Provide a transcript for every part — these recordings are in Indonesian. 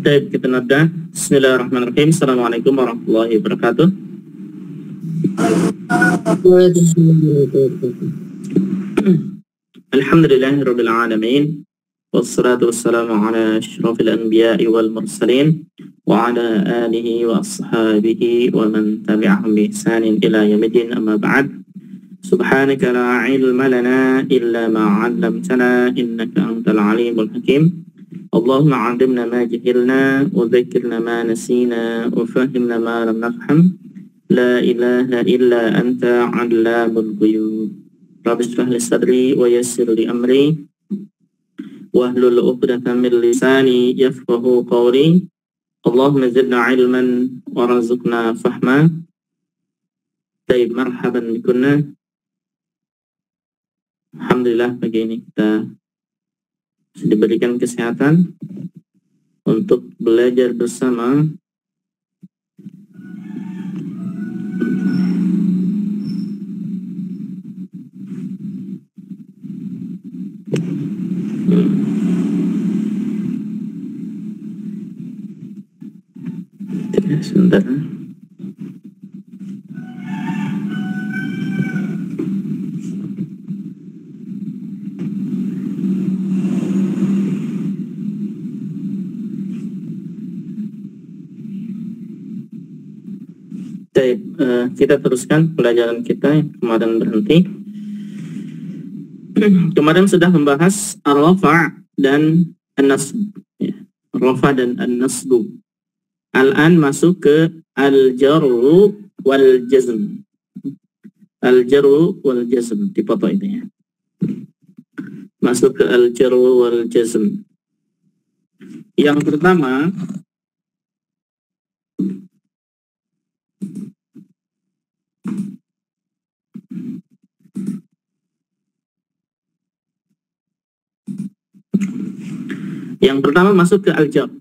Baik, kita nada. Bismillahirrahmanirrahim. Assalamualaikum warahmatullahi wabarakatuh. Alhamdulillahirabbil alamin. Wassalatu wassalamu ala asyrafil anbiya'i wal mursalin wa ala alihi wa ashabihi wa man tabi'ahum bi ihsanin ila yaumiddin, amma ba'd. Subhanaka la ilma lana illa ma 'allamtana innaka antal alimul hakim. Allahumma 'allimna ma jahilna wa dhakkirna ma nasina wa fahhimna ma lam nafham. La ilaha illa anta 'allamul ghuyub. Rabbi shrah li sadri wa yassir li amri wahlul 'uqdatam min lisani yafqahu qawli. Allahumma zidna 'ilman warzuqna fahma. Baik, marhaban bikunna. Alhamdulillah, pagi ini kita diberikan kesehatan untuk belajar bersama sebentar. Kita teruskan pelajaran kita yang kemarin berhenti. Kemarin sudah membahas ar-rafa' dan an-nasb, ya. Rafa' dan an-nasb. Al-an masuk ke al-jarru wal jazm. Al-jarru wal jazm, dipoto ini ya. Masuk ke al-jarru wal jazm. Yang pertama, masuk ke al-jar.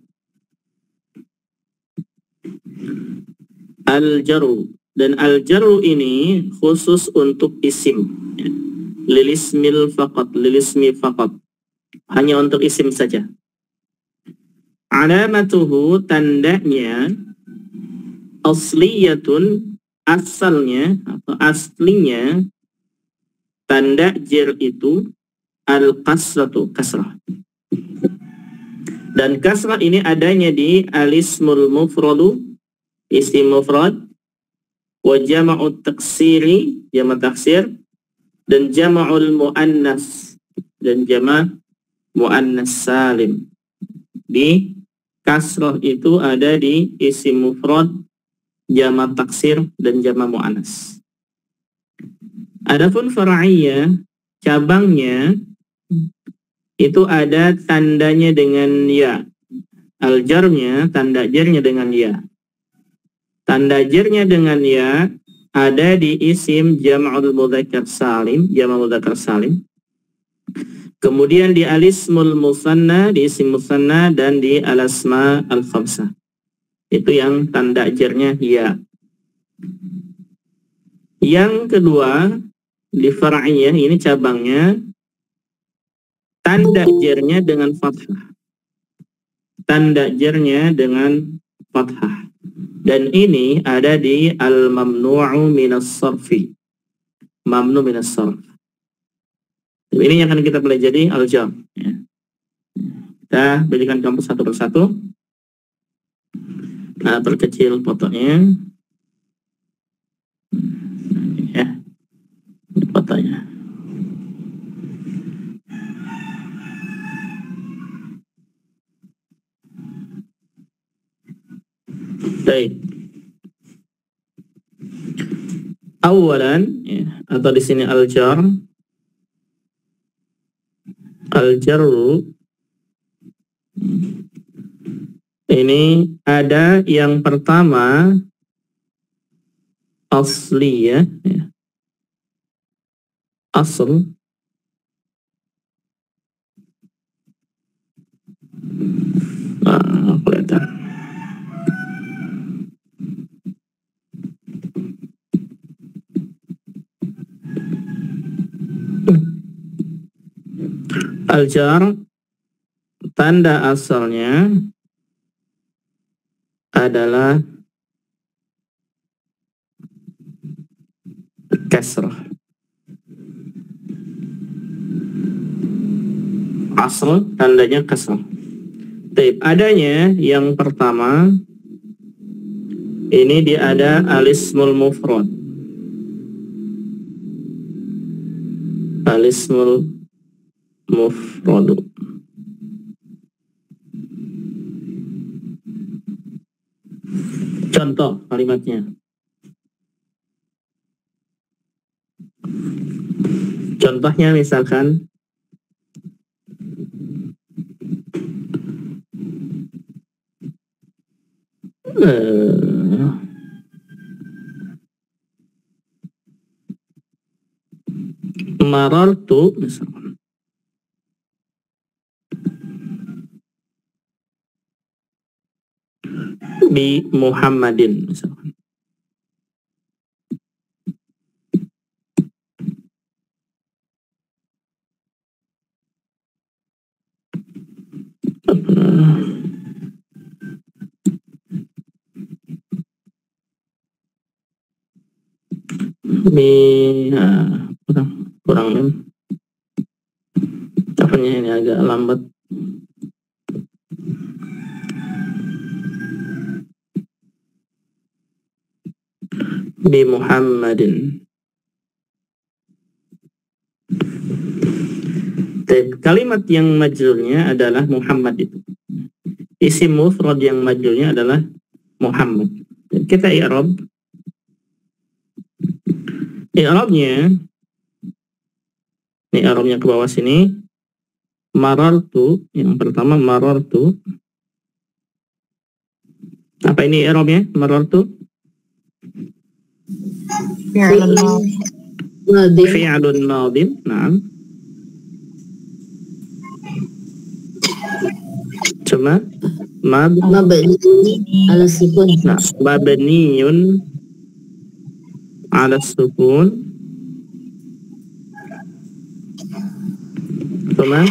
Al-jaru, dan al-jaru ini khusus untuk isim, ya. Lilismil faqat, lilismi faqat, hanya untuk isim saja. Alamatuhu, tandanya, asliyatun, asalnya atau aslinya tanda jar itu al-kasratu, kasrah. Dan kasrah ini adanya di alismul mufradu, isim mufrad, wa jama'ut taksiri, jama' taksir, dan jama'ul muannas, dan jama' muannas salim. Di kasrah itu ada di isim mufrad, jama' taksir, dan jama' muannas. Adapun far'iyah, cabangnya itu ada tandanya dengan ya. Al-jarnya, tanda jarnya dengan ya. Tanda jarnya dengan ya ada di isim jam'ul mudzakkar salim, jama' mudzakkar salim. Kemudian di alismul musanna, di isim musanna, dan di al-asma al-khamsah. Itu yang tanda jarnya ya. Yang kedua, di far'iyah, ini cabangnya, tanda jarnya dengan fathah. Tanda jarnya dengan fathah. Dan ini ada di al-mamnu'u minas sarfi. Mamnu minas sarf. Ini yang akan kita pelajari al-jar. Ya. Kita berikan contoh satu persatu. Nah, perkecil fotonya. Ya. Ini fotonya. Baik. Awalan, ya, atau di sini al-jar. Al-jarru ini ada yang pertama asli, ya. Asl. Kelihatan. Al-jar, tanda asalnya adalah kasrah. Asal tandanya kasrah. Baik, adanya yang pertama ini dia ada alismul mufrad. Alismul mufrad. Contoh kalimatnya. Contohnya misalkan marartu misalkan. Bi Muhammadin misalkan. Kurang apanya ini agak lambat. Bi Muhammadin. Kalimat yang majrurnya adalah Muhammad itu. Isim mufrad yang majrurnya adalah Muhammad. Kita i'rab. I'rabnya ini i'rabnya ke bawah sini. Marartu, yang pertama marartu. Apa ini i'rabnya? Marartu? Fi'lun madin. Naam. Cuma mabni ala sukun. Nah, mabniyun ala sukun. Cuma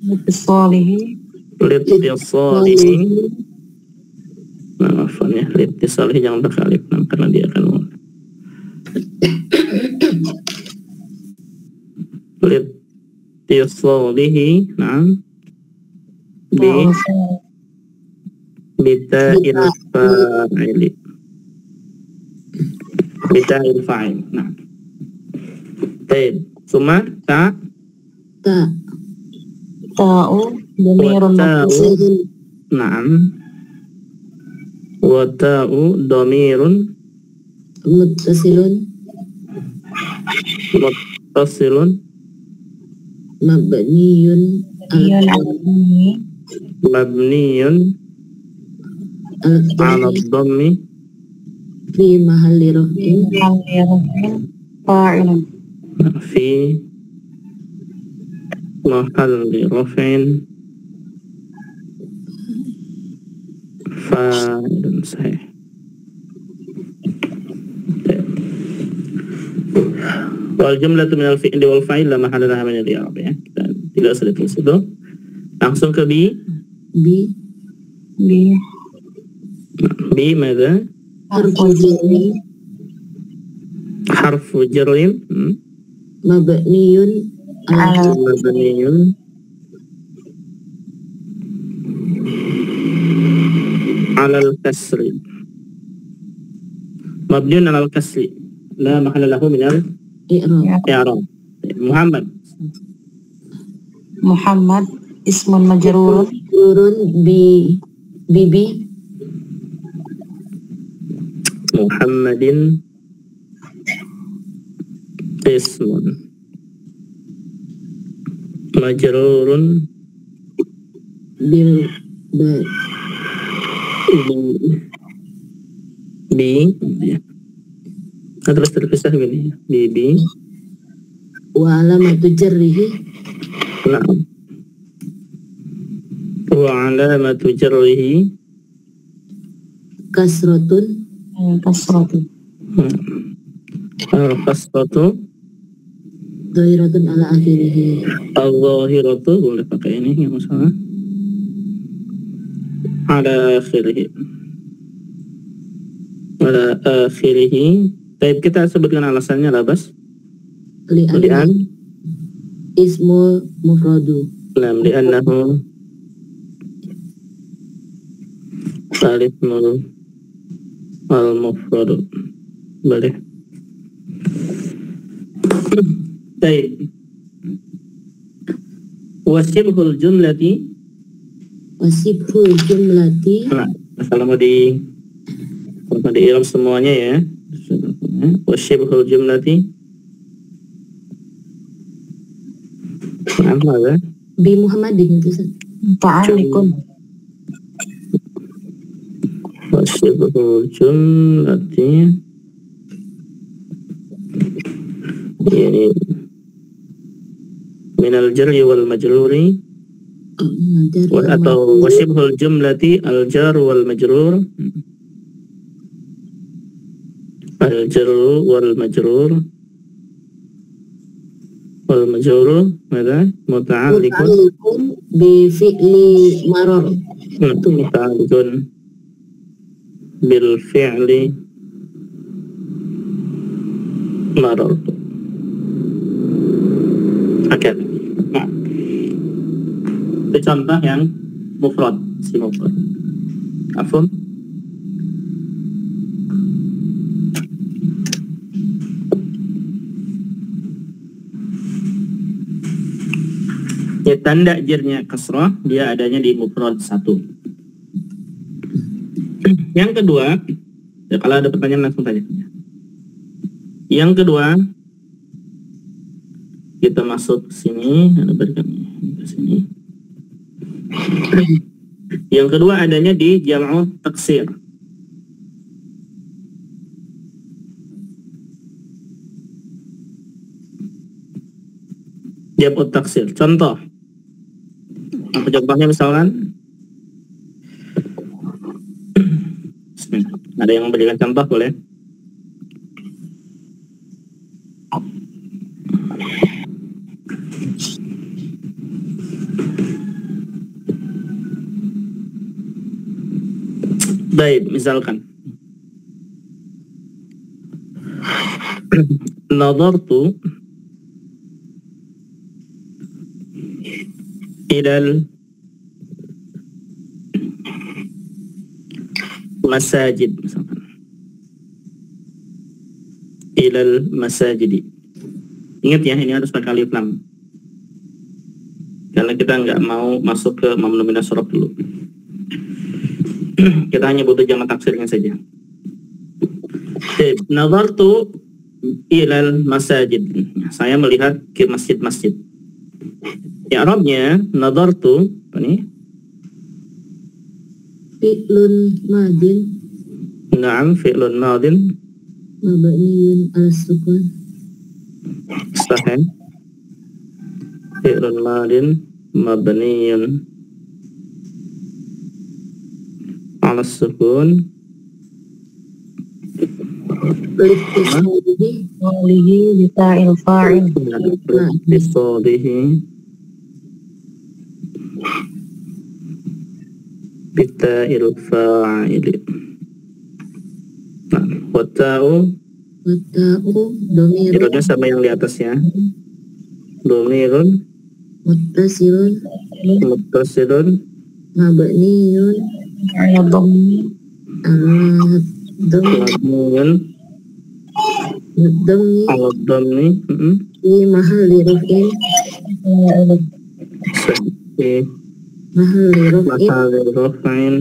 Litisalihi. Maafan ya, litisalihi jangan pakai alif karena dia akan litisalihi. Nah, bita'il fa'ili. Bita'il fa'il. Nah. Baik, cuma ta'u dhamirun muttasil. Naam. Wa ta'u dhamirun muttasilun mabniyun ala dhammi fi mahalli raf'in fa'ilun. Fi mahalli raf'in fa'ilun. Sahih. Wal jumlatu minal fi'li wal fa'il la mahalla laha min al-i'rab ya. Kita tidak usah ditulis itu. Langsung ke bi. Bi mana? Harfu jarrin. Mabniyun ala al-kasri. Mabniyun ala al-kasri. La mahalla lahu min al-i'rab. Muhammad ismun majrurun bibi Muhammadin ismun majrurun bil bi terus terpisah gini bi wa alamatu jarrihi. Na'am. Wa alamatu jarrihi kasratun kasratu dhairatun ala akhirih. Al-zahiratu boleh pakai ini yang masalah ala akhirih. ala akhirih. Baik, kita sebutkan alasannya lah, Bas. li'anna ismu mufradu. Nam li'annahu al-ismul al-mufradu. Boleh. Baik. Wasibhul jumlati. Wasibhul jumlati. Nah, kalau mau di i'rab semuanya ya. Wasibhul jumlati. Apa ya? Bi Muhammadin itu ta'alikun. Wasibhul jumlati. Ini minal jarri wal majruri atau wasibhul jumlati al jar wal majrur. Al jar wal majrur wal majrur mada muta'alliqun bi fi'li maror. muta'alliqun bil fi'li maror. Oke. Nah, itu contoh yang mufrad, si mufrad. Afum. Ya, tanda jirnya kasrah dia adanya di mufrad 1. Yang kedua, ya, kalau ada pertanyaan langsung tanya. Yang kedua, kita masuk ke sini, ada berikan ke sini. Yang kedua adanya di jam'u taksir. Jam'u taksir. Contoh. Apa contohnya misalkan? Ada yang memberikan contoh boleh? Baik, misalkan nadartu ilal masajid, misalkan ilal masajidi. Ingat ya, ini harus pakai alif lam karena kita nggak mau masuk ke mamnu minas sorof dulu. Kita hanya butuh jamak taksirnya saja. Nadartu ilal masajid. Saya melihat ke masjid-masjid. I'rabnya nadartu apa nih? Fi'lun madin. Naam, fi'lun madin. Mabniyun ala sukun. Sahih. Fi'lun madin mabniyun ala sukun lihi bita'il fa'il bisadihi bita'il fa'il. Nah, wata'u domirun itu sama yang di atasnya. Domirun muttasilun mabniyun ala dhammi mabniyun ala dhammi fi mahalli raf'in mahalli raf'in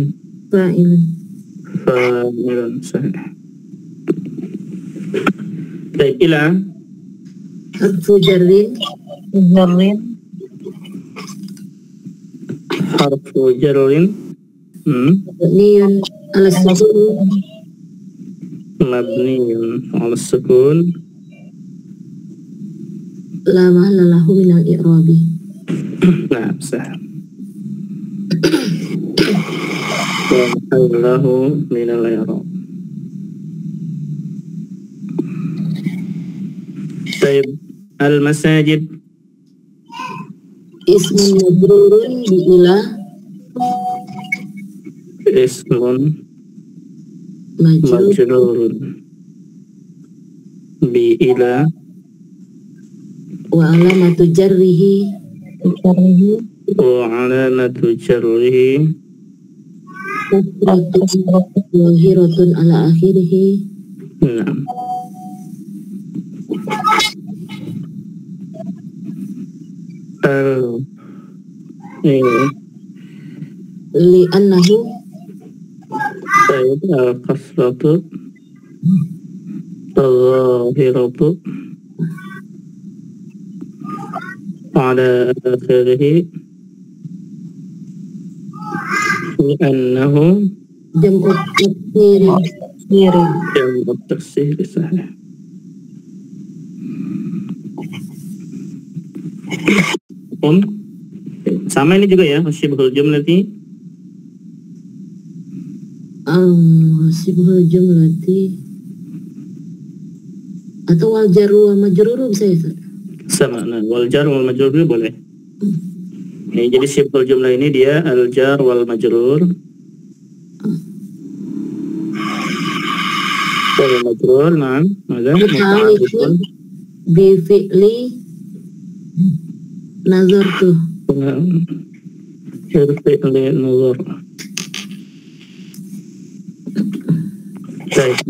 fa'ilun sahih. Baik, ila harfu jarrin harfu jarrin mabniyun ala sukun mabniyun ala sukun la mahalla lahu min al-i'rabi. nah, sah wa mahallahu min al-i'rab. Baik, al-masajid Ismun majrurun bi ila ismun majrur majrurun bi ila wa alamatu jarrihi wa alamatu jarrihi kasratun zahiratun ala akhirih. Naam. Ini Li'annahu al-kasratu al-zahiratu ala akhirih li'annahu jam'u taksiri jam'u taksir sahih. Sama ini juga ya, syibhul jumlati sibhul jumlati atau wal jarru wa majruru bisa ya, Ustaz? sama. Nah, wal jar wal majrur boleh. Ini jadi syibhul jumlah ini dia al jar wal majrur. Wal majrur, nah, Muta'alliqun bi fi'li nazartu. Fi'li nazar. Baik.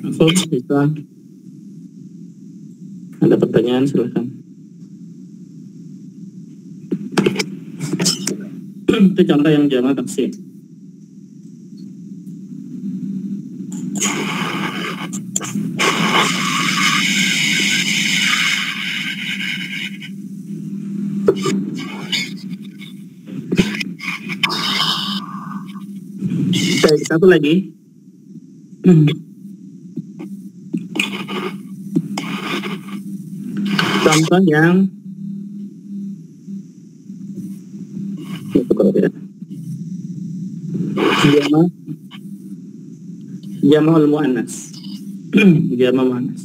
Masuk, bisa. Ada pertanyaan, silahkan. Itu contoh yang jamak taksir. Baik, satu lagi. Contoh yang Jama'ul muannas. Jama' muannas.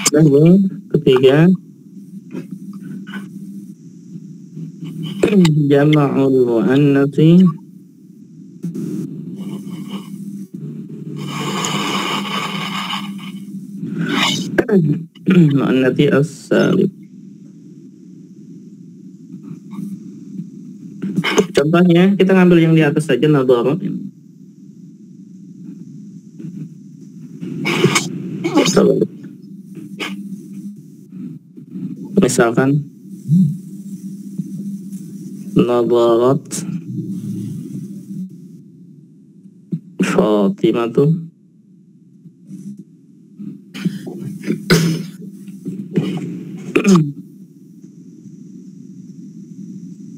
Lalu ketiga jama'ul muannatsi muannatsi as-salim. Contohnya kita ngambil yang di atas saja, nadharat. Misalkan nadharat Fatimatu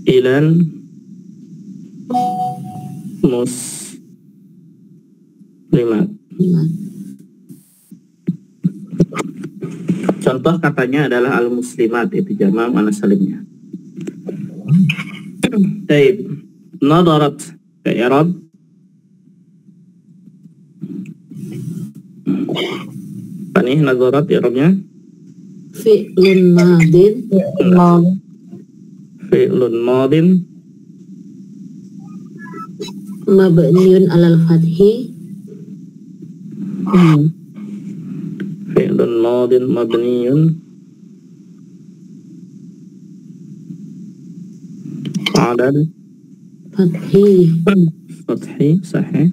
ilan muslimat. Contoh katanya adalah al-muslimat, itu jama' muannas salimnya. Baik, nadarat ke i'rab. Apa nih nadarat i'rabnya? Fi'lun madin Fi'lun madin mabniun alal fathi fi'lun madin mabniun ala fathi sahih.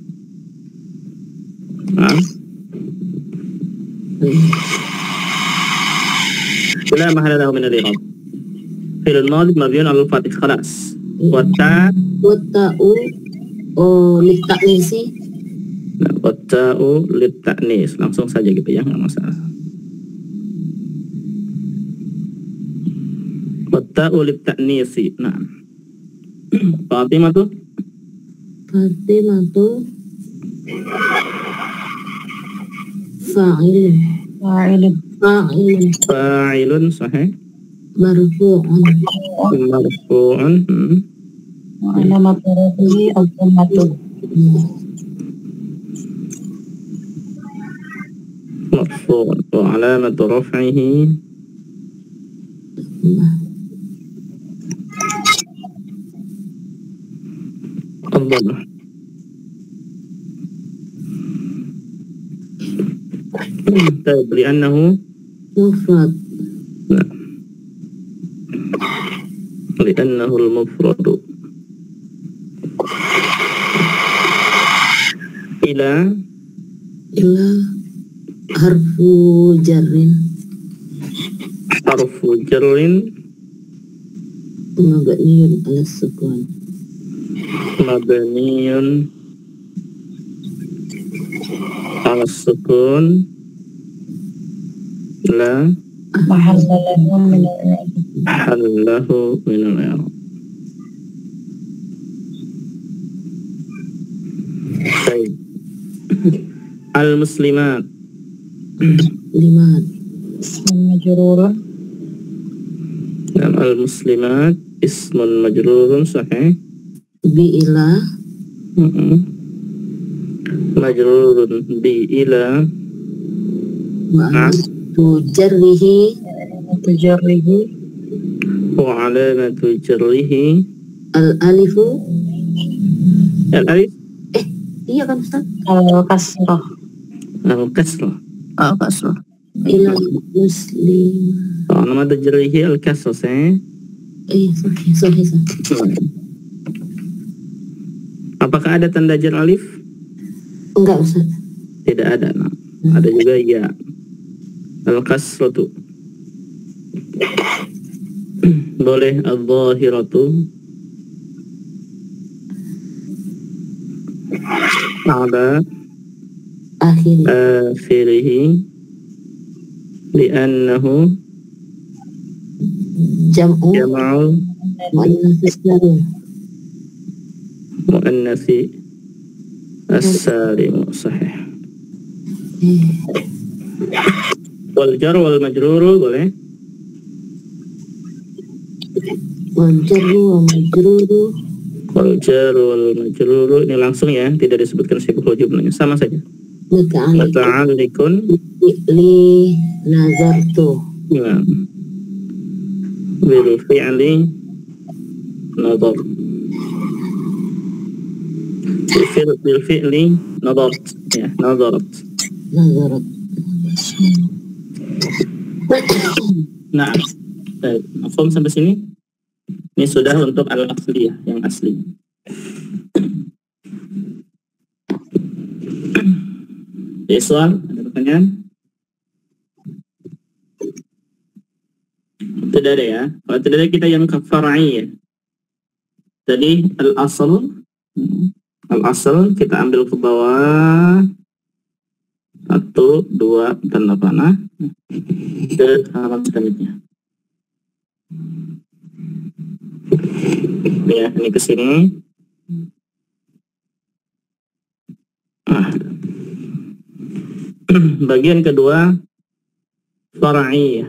لا محل له من الإعراب. فعل الماضي مبني على الفتح خلاص. والتاء litaknisi. Watta'u litaknis, langsung saja gitu ya, nggak masalah. Watta'u litaknisi. Nah, Fatimatu fa'ilun sahih. Marfu'un alamat rafihi al-dhammatu. مرفوع وعلامة رفعه Tafadhal. طيب لأنه مفرد لا. لأنه المفرد إلى إلى حرف جر حرف جر مبني على السكون مبني على السكون لا محل له من الإعراب. محل له من الإعراب. طيب المسلمات لماد اسم مجرور نعم المسلمات اسم مجرور صحيح بإلى مجرور بإلى وعلامة جره تجره وعلامة جره الألف الألف iya kan Ustaz? الكسرة الكسرة كسرة إلى المسلم علامة جره الكسرة iya sahih Apakah ada tanda jar alif? enggak Ustaz. Tidak ada. Nah. Ada juga ya. Al-kasratu. Boleh al-zahiratu. Ala akhirihi li'annahu jam'u muannatsi as-salim sahih. Wal jar wal majrur boleh. Wal jar wal majrur Wal jar wal majrur ini langsung ya, tidak disebutkan sibuk jumlahnya, sama saja. Muta'alliqun li nazartu. Ya. Bil fi'li nazar. Bil fi'li nazarat. Ya, nazarat. Nah, mafhum sampai sini? Ini sudah untuk al-asliyah yang asli. Ada soal? Ada pertanyaan? Tidak ada ya. Kalau tidak ada kita yang far'iyah. Jadi al-asl kita ambil ke bawah 1, 2 tanda panah ke halaman selanjutnya. Ya, ini ke sini. Bagian kedua far'iyah.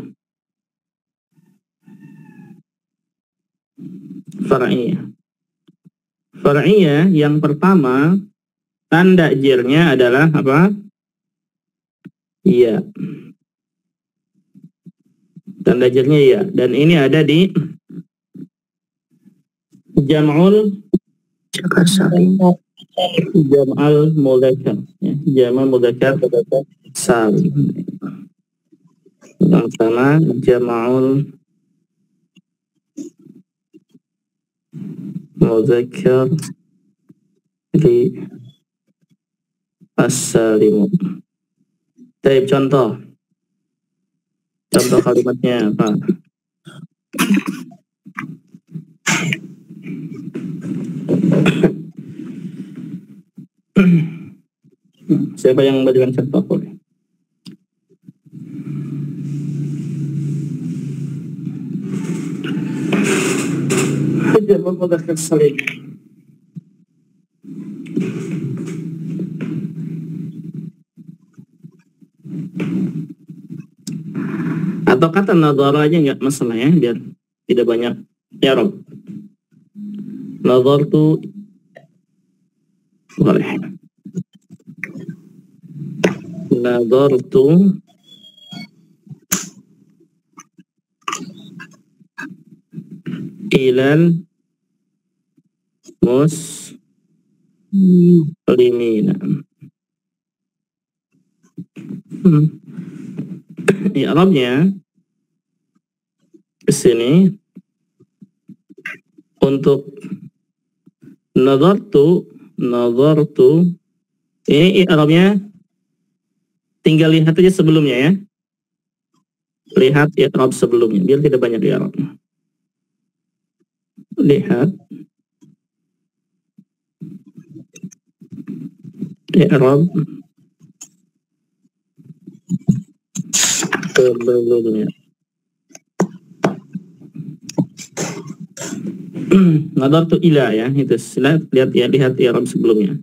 Far'iyah yang pertama tanda jirnya adalah apa? Iya. Tanda jirnya iya, dan ini ada di jam'ul jam'al mudzakkar ya, jam'al mudzakkar salim. Yang pertama jam'ul mudzakkar di as-salim. Baik, contoh kalimatnya apa? Siapa yang memberikan contoh boleh? Jam'ul mudzakkar salim. Atau kata nadhara aja nggak masalah ya, biar tidak banyak i'rab. Nadhartu boleh. Nadhartu ilal muslimin. muslimina. I'rabnya ke sini untuk nazartu ini i'rabnya tinggal lihat aja sebelumnya ya. Lihat i'rab sebelumnya biar tidak banyak i'rab. Lihat i'rab sebelumnya. Nadartu ila ya, itu lihat ya, lihat i'rab sebelumnya.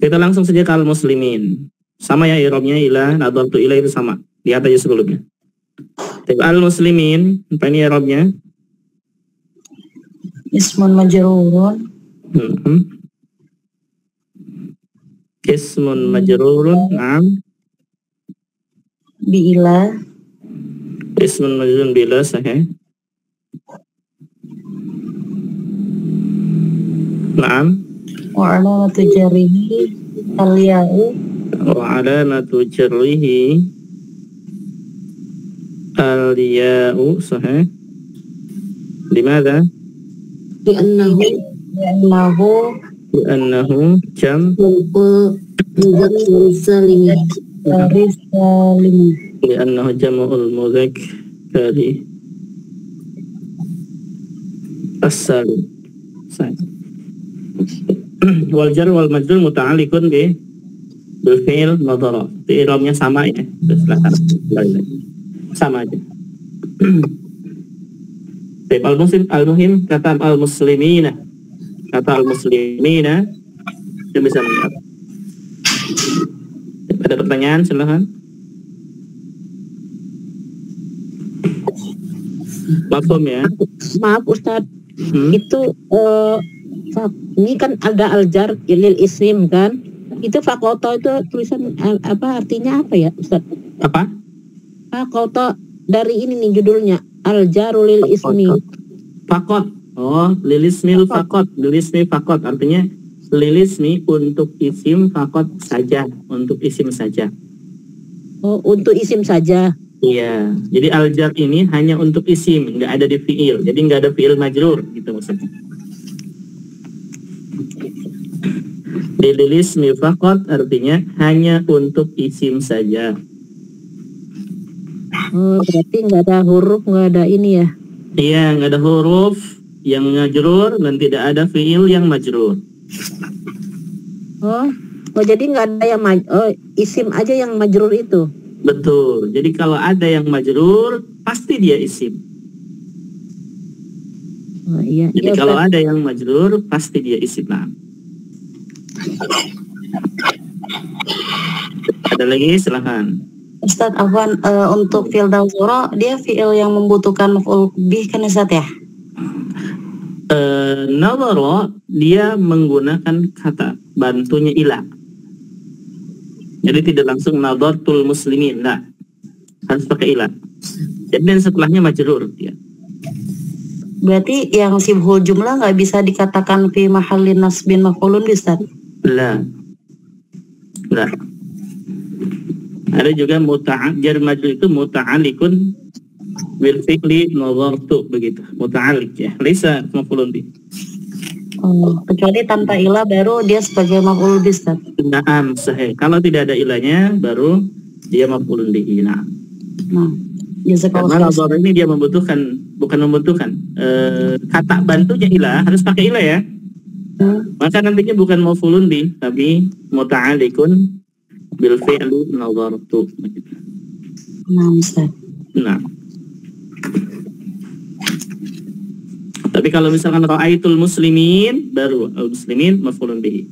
Kita langsung saja ke al-muslimin. Sama ya i'rabnya ila, nadartu ila itu sama. Lihat aja sebelumnya. Tapi al-muslimin, apa ini i'rabnya? Ismun majrurun. Ismun majrurun, na'am. Bi'ila. Ismun majrurun bila, sahih. Na'am. Wa alamatu jarrihi al-ya'u. Wa alamatu jarrihi al-ya'u, sahih. Limadha? Li'annahu jam Muzakkar salim. Li'annahu jam'ul mudzakkari as-salim. Wal jar wal majrur muta'alliqun bil fi'il nadara. I'rabnya sama ya. Silakan. Sama aja. Baik, al-muhim kata al-muslimina. Kata al-muslimina yang bisa menjawab. Ada pertanyaan, silakan. Mafhum ya. Maaf Ustadz, itu ini kan ada aljar lil ism kan? Itu fakoto itu tulisan apa artinya apa ya Ustadz? Apa? Fakoto dari ini nih judulnya aljarul lil ismi. Fakot. Oh, lilismil fakot. Lilismi fakot artinya lilismi untuk isim, fakot saja, untuk isim saja. Oh, untuk isim saja. Iya, jadi aljar ini hanya untuk isim, nggak ada di fiil. Jadi nggak ada fiil majrur, gitu maksudnya. Lilismi fakot artinya hanya untuk isim saja. Oh, berarti nggak ada huruf, nggak ada ini ya? Iya, nggak ada huruf yang majrur dan tidak ada fiil yang majrur. Oh, jadi nggak ada yang isim aja yang majrur itu? Betul. Jadi kalau ada yang majrur, pasti dia isim. Oh, iya. Jadi kalau ada yang majrur, pasti dia isim. Nah. Ada lagi, silakan. Ustadz Afwan, untuk fi'il dawzura dia fi'il yang membutuhkan maf'ul bih kan Ustadz ya? Nadhara dia menggunakan kata bantunya ila. Jadi tidak langsung nadhartul muslimin, nah. Harus pakai ila. Jadi dan setelahnya majrur ya. Berarti yang sibhul jumlah nggak bisa dikatakan fi mahallin nasbin maf'ulun Ustadz? Lah. Lah. Ada juga jar majrur itu muta'alliqun bil fi'li nadhartu begitu. Muta'alliq ya. Laisa maf'ulun bih. Oh, kecuali tanpa ilah baru dia sebagai maf'ul bih Ustadz. Naam, sahih. Kalau tidak ada ilahnya baru dia maf'ulun bihi. Nah, karena nadhar ini dia bukan membutuhkan kata bantunya ilah, harus pakai ilah ya. Maka nantinya bukan maf'ulun bih tapi muta'alliqun bil fi'li nadhartu. Nah, Ustaz. Nah. Tapi kalau misalkan ra'aitul muslimin baru al-muslimin maf'ulun bihi.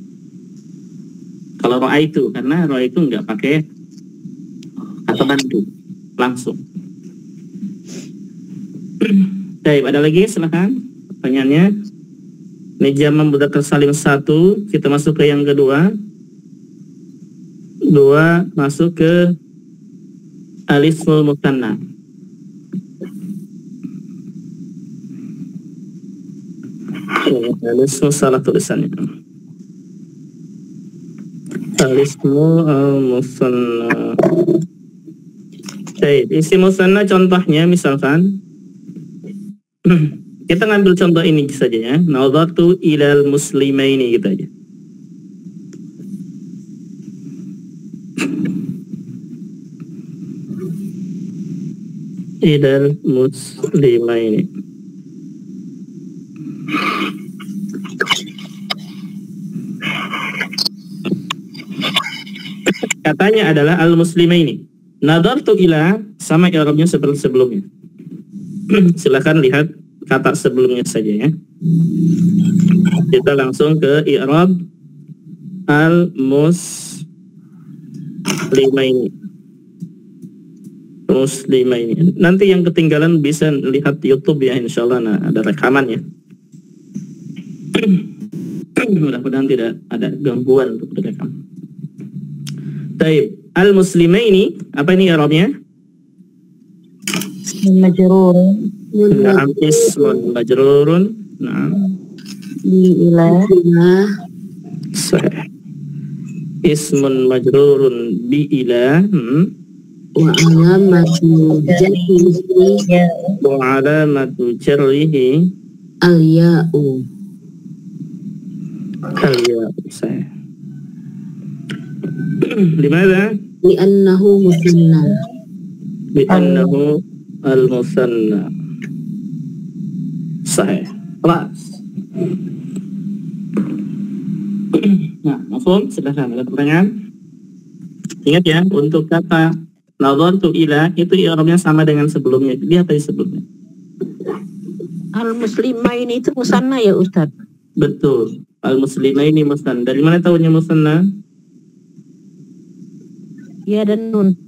Kalau ra'aitu, karena ra'aitu enggak pakai kata bantu langsung. Baik, ada lagi silakan pertanyaannya. Ini jamak mudzakkar salim 1, kita masuk ke yang kedua. 2 masuk ke al-ismul mutanna. Al-ismu salah tulisannya. Al-ismu al-musanna. Baik, isim musanna contohnya misalkan kita ngambil contoh ini saja ya. Nadhartu ilal muslimaini gitu aja. Ilal muslimaini. Katanya adalah al-muslimaini. Nadhartu ila sama i'rabnya seperti sebelumnya. Silakan lihat kata sebelumnya saja ya. Kita langsung ke i'rab al-muslimaini. Muslimaini. Nanti yang ketinggalan bisa lihat YouTube ya, insyaallah. Nah, ada rekamannya. Mudah-mudahan tidak ada gangguan untuk direkam. Baik, al-muslimaini, apa ini i'rabnya? Majrur. Na'am, ismun majrurun. Na'am. Bi ila. Sahih. Ismun majrurun bi ila. Wa alamatu jarrihi Wa alamatu jarrihi al-ya'u. al-ya'u. Sahih. Limadha? Li'annahu musanna. Li'annahu al-musanna. Sahih. Kelas. Nah, mafhum? Silahkan, ada pertanyaan? Ingat ya, untuk kata nadhartu ila itu i'rabnya sama dengan sebelumnya. Lihat tadi sebelumnya. Al-muslimaini itu musanna ya Ustaz? Betul. Al-muslimaini musanna. Dari mana tahunya musanna? Ya dan nun.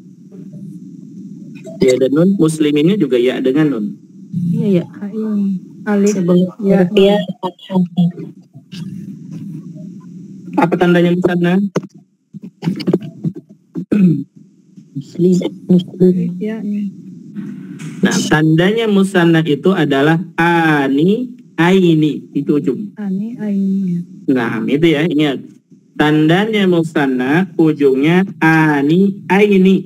Ya dan nun. Musliminnya juga ya dengan nun. Iya ya. Alif ya. Apa tandanya musanna? Muslim. Nah, tandanya musanna itu adalah ani, aini, itu ujung. Ani aini. Nah, itu ya, ingat. Tandanya musanna ujungnya ani, aini.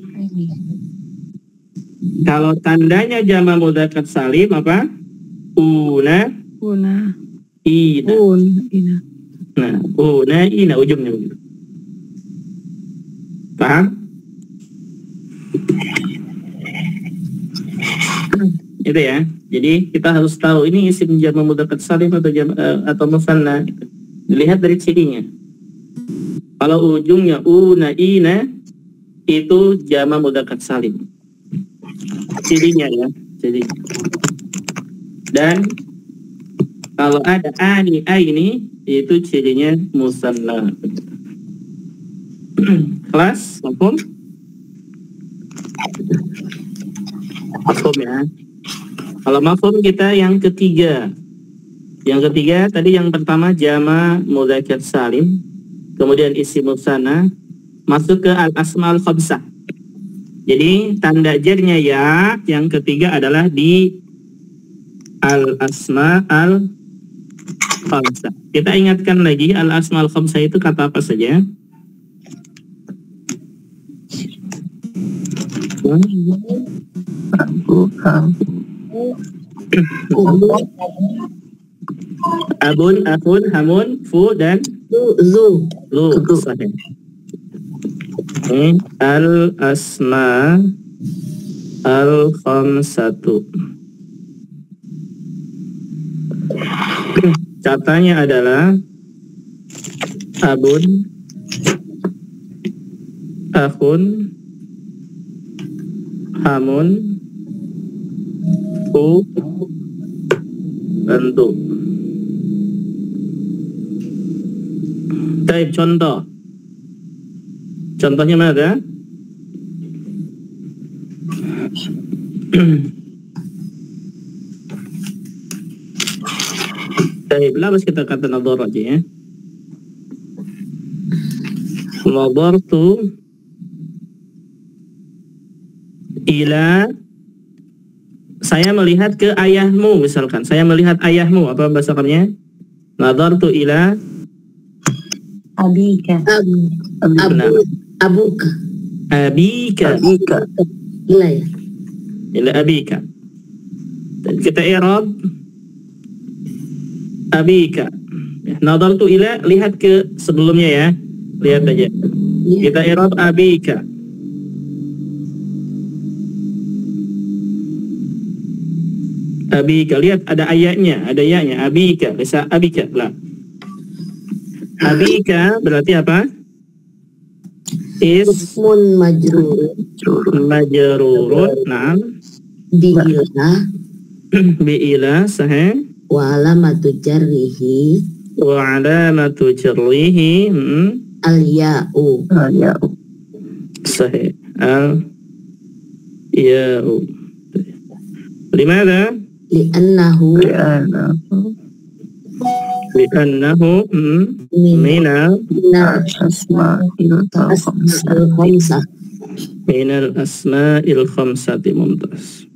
Kalau tandanya jama mudzakkar salim apa? Una, ina. Nah, una, ina ujungnya begitu. Paham? Itu ya. Jadi kita harus tahu ini isim jama mudzakkar salim atau musanna. Dilihat dari cirinya. Kalau ujungnya una, ina itu jama mudzakkar salim. Cirinya ya. Jadi dan kalau ada ani, aini itu cirinya musanna. Kelas, mafhum? Mafhum ya. Kalau mafhum kita yang ketiga. Yang ketiga tadi yang pertama jama mudzakkar salim, kemudian isim musanna, masuk ke al-asmaul khamsah. Jadi tanda jarnya ya, yang ketiga adalah di al-asma al-khamsah. Kita ingatkan lagi al-asma al-khamsah itu kata apa saja? Abun, akun, hamun, fu, dan Zu. lu. Sahih. Al-asma al-khamsatu. Katanya adalah abun, akun, hamun, fu, dan tu. Baik, contoh. Contohnya mana? Baik, labas kita kata nadhar aja ya. Nadhartu ila, saya melihat ke ayahmu misalkan. Saya melihat ayahmu, apa bahasa Arabnya? Nadhartu ila Abika. Abuka. Abika. Ila ya. Ila abika. Dan kita i'rab abika. Nadartu ila, lihat ke sebelumnya ya. Lihat aja. Kita i'rab abika. Abika, lihat ada ayatnya, ada ya-nya. Abika, bisa abika lah. Abika berarti apa? Ismun majrurun, na'am. Bi'ila, sahih. Wa alamatu jarrihi Wa alamatu jarrihi al-ya'u. Sahih. Al-ya'u. Limada? Li'annahu minal al-khamsah. minal asma'il khamsati. Mumtaz.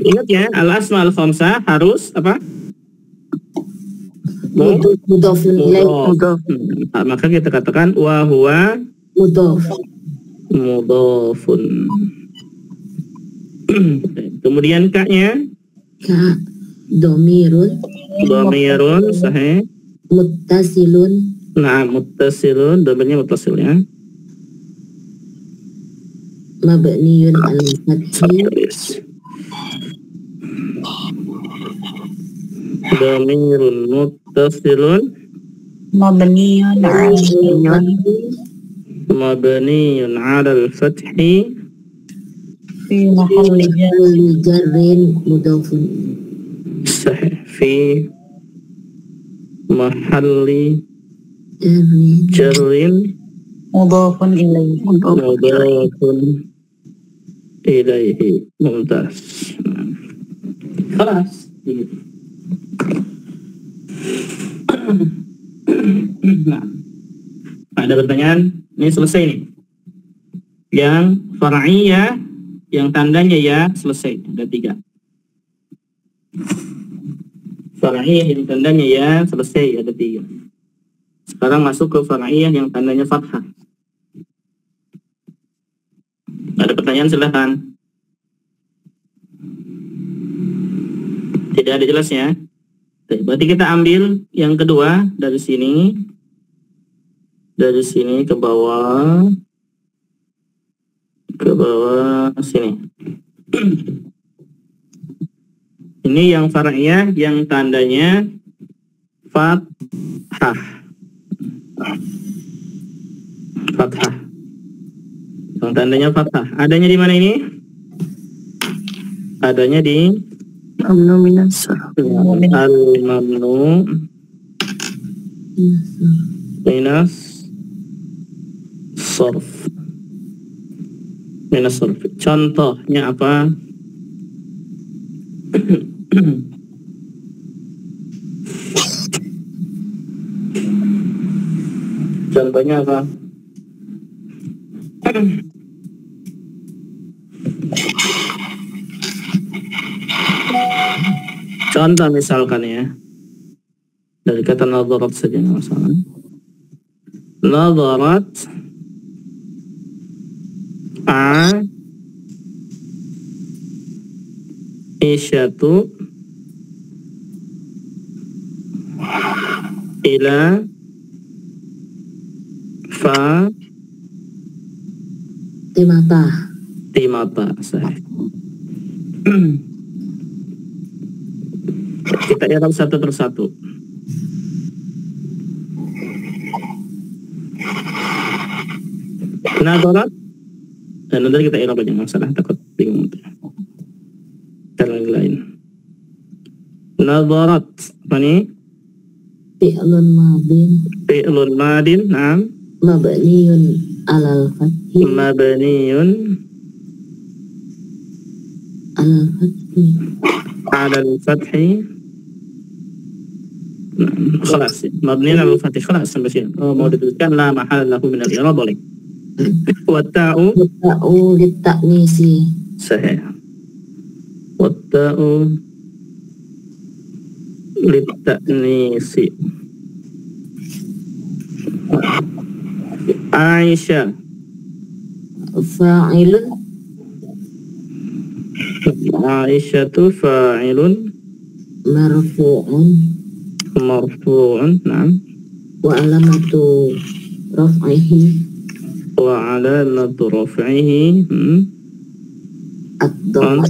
Ingat ya, al-asma al-khamsah harus apa? Mudhafun ilaih. Maka kita katakan wa huwa mudhafun. Kemudian ka-nya Ka domirun sahih. muttasilun. Nah, muttasilun, domirnya muttasil ya. Mabniyun al-fathi. Domirun muttasilun Mabniyun ala al-fathi fi mahalli jarrin mudhafun. sahih fi mahalli jarrin mudhafun ilaihi. Mumtaz. Kelas begitu. Nah, ada pertanyaan, ini selesai nih. Yang far'iyah, yang tandanya ya, selesai. Ada 3. Far'iyah yang tandanya ya, selesai. Ada 3. Sekarang masuk ke far'iyah yang tandanya fathah. Ada pertanyaan, silahkan. Tidak ada jelasnya. Berarti kita ambil yang kedua dari sini. Dari sini ke bawah. Ke bawah sini. Ini yang far'iyah yang tandanya fathah. Fathah. Yang tandanya fathah. Adanya di mana ini? Adanya di al-mamnu minas sarf. Minas sarf. Contohnya apa? Contohnya apa? Contoh misalkan ya, dari kata nadharat saja nggak masalah. Nadharat Aisyatu ila Timata. Saya kita i'rab satu persatu. Nadharat, dan nanti kita i'rab aja, masalah takut bingung. Cara lain. Nadharat, apa nih? Fi'lun madin, naam. Mabniyun alal fathi. Alal fathi. خلاص مبني على الفتح. خلاص sampai sini. Mau dituliskan la mahal lahu min al-i'rab boleh. Watta'u litta'nisi. Sahih. Watta'u litta'nisi. Aisyah. Fa'ilun Aisyatu fa'ilun marfu'un marfu'un. Naam. wa alamatu raf'ihi Wa alamatu raf'ihi ad-dhammah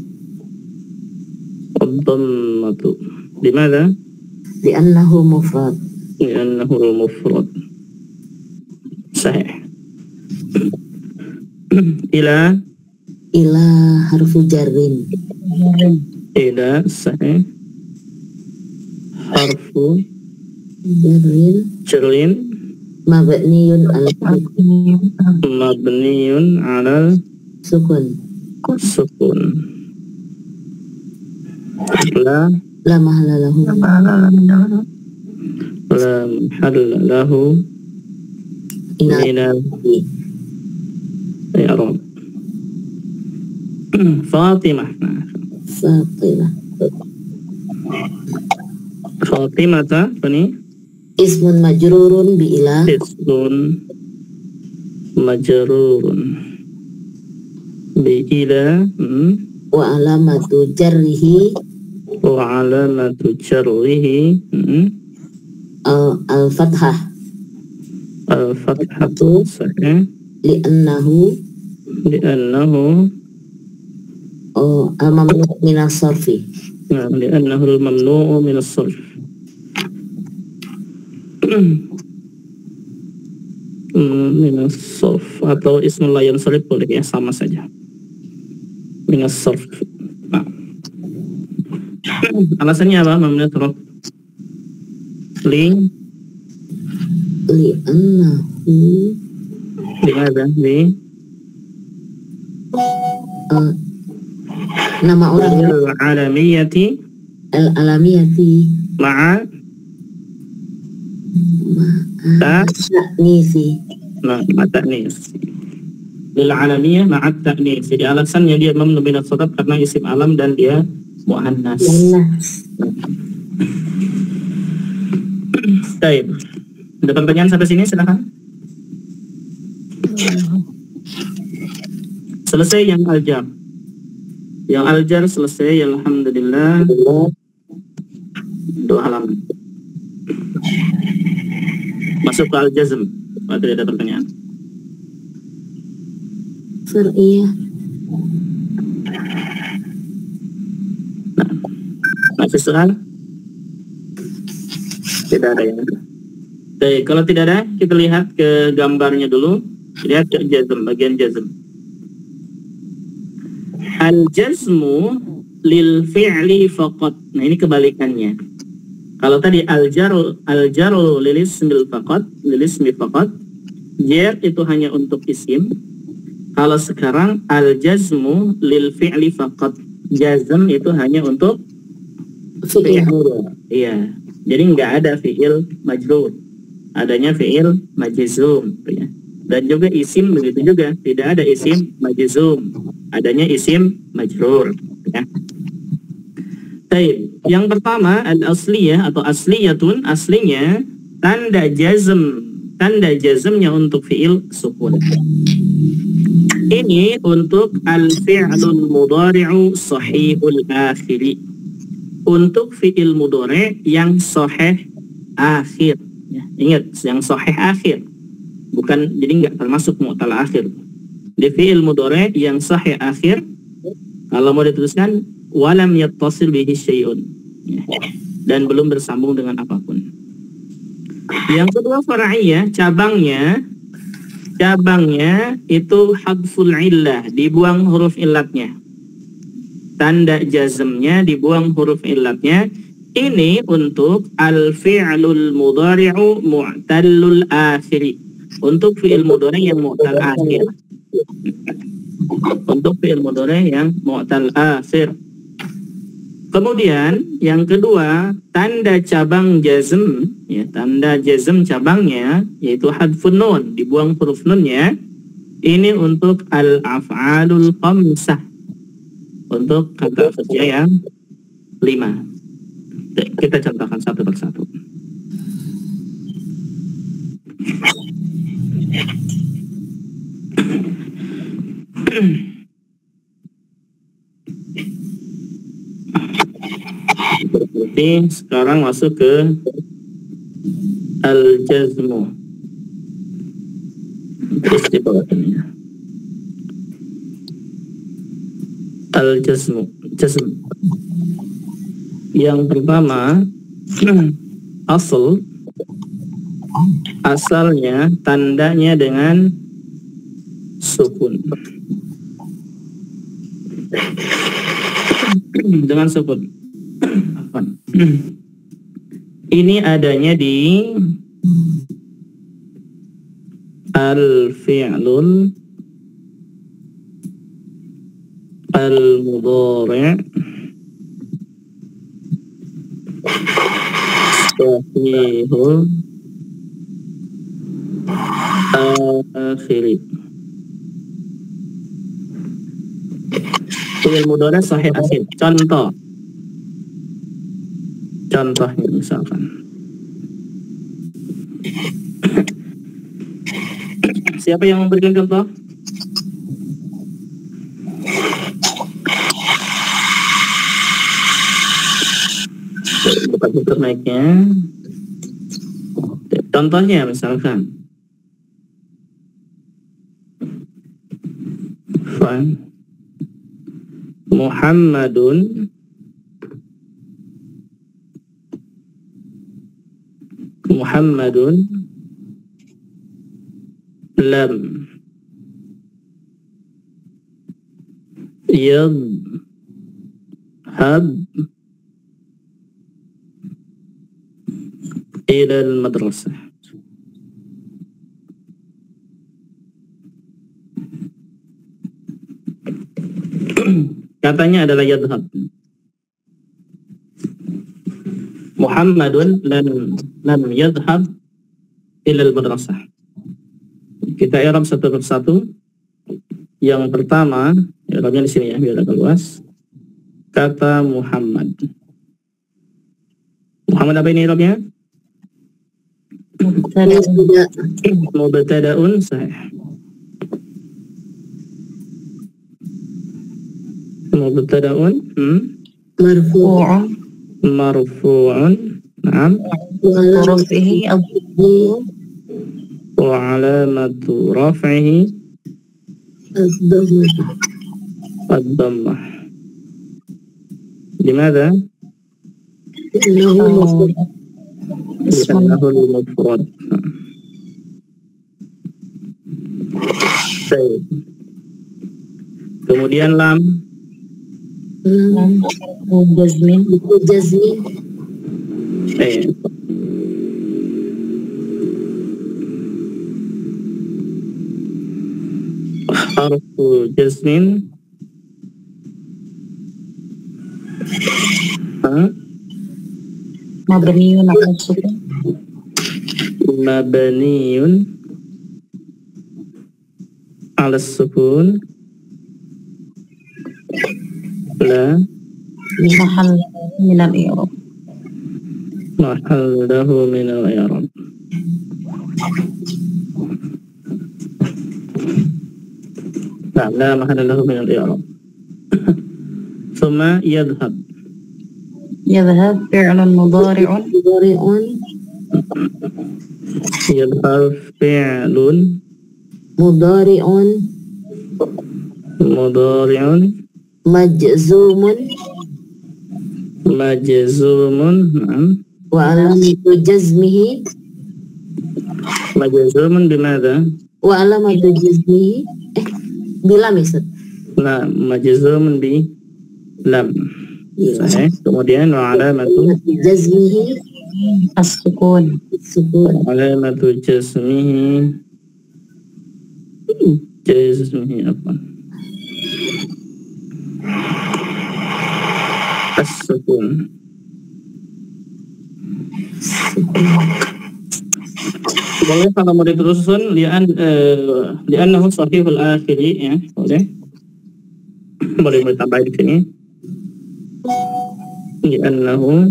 ad-dhammatu. Limadha? li'annahu mufrad. Li'annahu al-mufrad. Sahih. Ila Harfu jarrin ila sahih. Harfu jarrin mabniyun mabniyun ala sukun sukun. La mahalla lahu la mahalla lahu min al-i'rab. Fatimah. Fatimah apa nih? Ismun majrurun bi ila Ismun majrurun bi ila wa alamatu jarrihi wa alamatu jarrihi al-fathah al-fathatu sahih li'annahu al-mamnu' min as-sarfi. li'annahu al-mamnu'u min as-sarf. Min as-sarf atau ismul la yansarif boleh ya, sama saja. Min as-sarf. Nah. Alasannya apa? Mamnu' turab li'annahu ada nama orang al-alamiyati ma'a ta'nisi. Nah, ta'nis. Lil alamiyah ma'a ta'nis. Jadi alasannya dia mamnu min as-sarf karena isim alam dan dia muannas. Baik. Ada pertanyaan sampai sini, silakan. Selesai yang aljar. Yang aljar selesai, alhamdulillah. 2 halaman. Masuk ke al-jazm. Ada pertanyaan? Iya. Nah, masih soal? Tidak ada ya. Baik, kalau tidak ada, kita lihat ke gambarnya dulu. Lihat ke jazm, bagian jazm. Al-jazmu lil fi'li faqat. Nah, ini kebalikannya. Kalau tadi al-jaru lil ismi faqat, jar itu hanya untuk isim. Kalau sekarang al-jazmu lil fi'li faqat, jazm itu hanya untuk fi'il. Iya. Jadi nggak ada fi'il majrur. Adanya fi'il majzum, ya. Dan juga isim begitu juga, tidak ada isim majzum, adanya isim majrur, ya. Baik, yang pertama al-asliyah atau asliyatun, aslinya tanda jazmnya untuk fi'il sukun. Ini untuk al-fi'lul mudhari'u sahihul akhiri, untuk fi'il mudhari' yang sahih akhir. Ya, ingat, yang sahih akhir, bukan, jadi nggak termasuk mu'tal akhir. Di fi'il mudhari' yang sahih akhir, kalau mau dituliskan walam yattasil bihi syai'un, ya, dan belum bersambung dengan apapun. Yang kedua far'iyah, cabangnya itu hadful illah, dibuang huruf illatnya. Tanda jazmnya dibuang huruf illatnya. Ini untuk al-fi'lul mudhari'u mu'tallul akhiri, untuk fi'il mudhari' yang mu'tal akhir. Untuk fi'il mudhari' yang mu'tal akhir. Kemudian yang kedua, tanda cabang jazm, ya, tanda jazm cabangnya yaitu hadfun nun, dibuang huruf nunnya. Ini untuk al-af'alul khamsah, untuk kata kerja yang 5. Kita contohkan satu persatu. Berarti sekarang masuk ke al-jazmu. Istiqalatnya. Al-jazmu. Jazm. Yang pertama, asalnya tandanya dengan sukun. Dengan sukun. Ini adanya di al-fi'lul al-mudhari' sahihul akhiri. Fi'il mudhari' sahih akhir. Contohnya misalkan, siapa yang memberikan contoh? Buka mic-nya. Contohnya misalkan, Muhammadun lam yadhhab ila al-madrasah. Katanya adalah yadhhab. Muhammadun lam yadhhab ila al-madrasah. Kita i'rab satu persatu. Yang pertama, i'rabnya di sini ya, biar agak luas. Kata Muhammad. Muhammad apa ini i'rabnya? Mubtada'un sahih. Mubtada'un marfu'un. Naam. Wa alamatu raf'ihi ad-dhammah. Limadha? Li'annahu al-mufrad. Baik. Kemudian lam jazmi. Harfu jazmin Mabniyun 'ala sukun. Mabniyun 'ala sukun. La Mahal min al-i'rab. mahallahu min al-i'rab. La mahallahu min al-i'rab. Thumma yadhhab. Yadhhab fi'lun mudhari'un. Yadhhab fi'lun mudhari'un majzumun na'am. wa alamatu jazmihi Majzumun bimadha? wa alamatu jazmihi bilam ya Ustaz? Nah, majzumun bi lam. Sahih. Kemudian wa alamatu jazmihi As-sukun. alamatu jazmihi apa? As-sukun. Boleh kalau mau diterusun li'annahu sahihul akhiri ya, boleh. Boleh tambah di sini. Li'annahu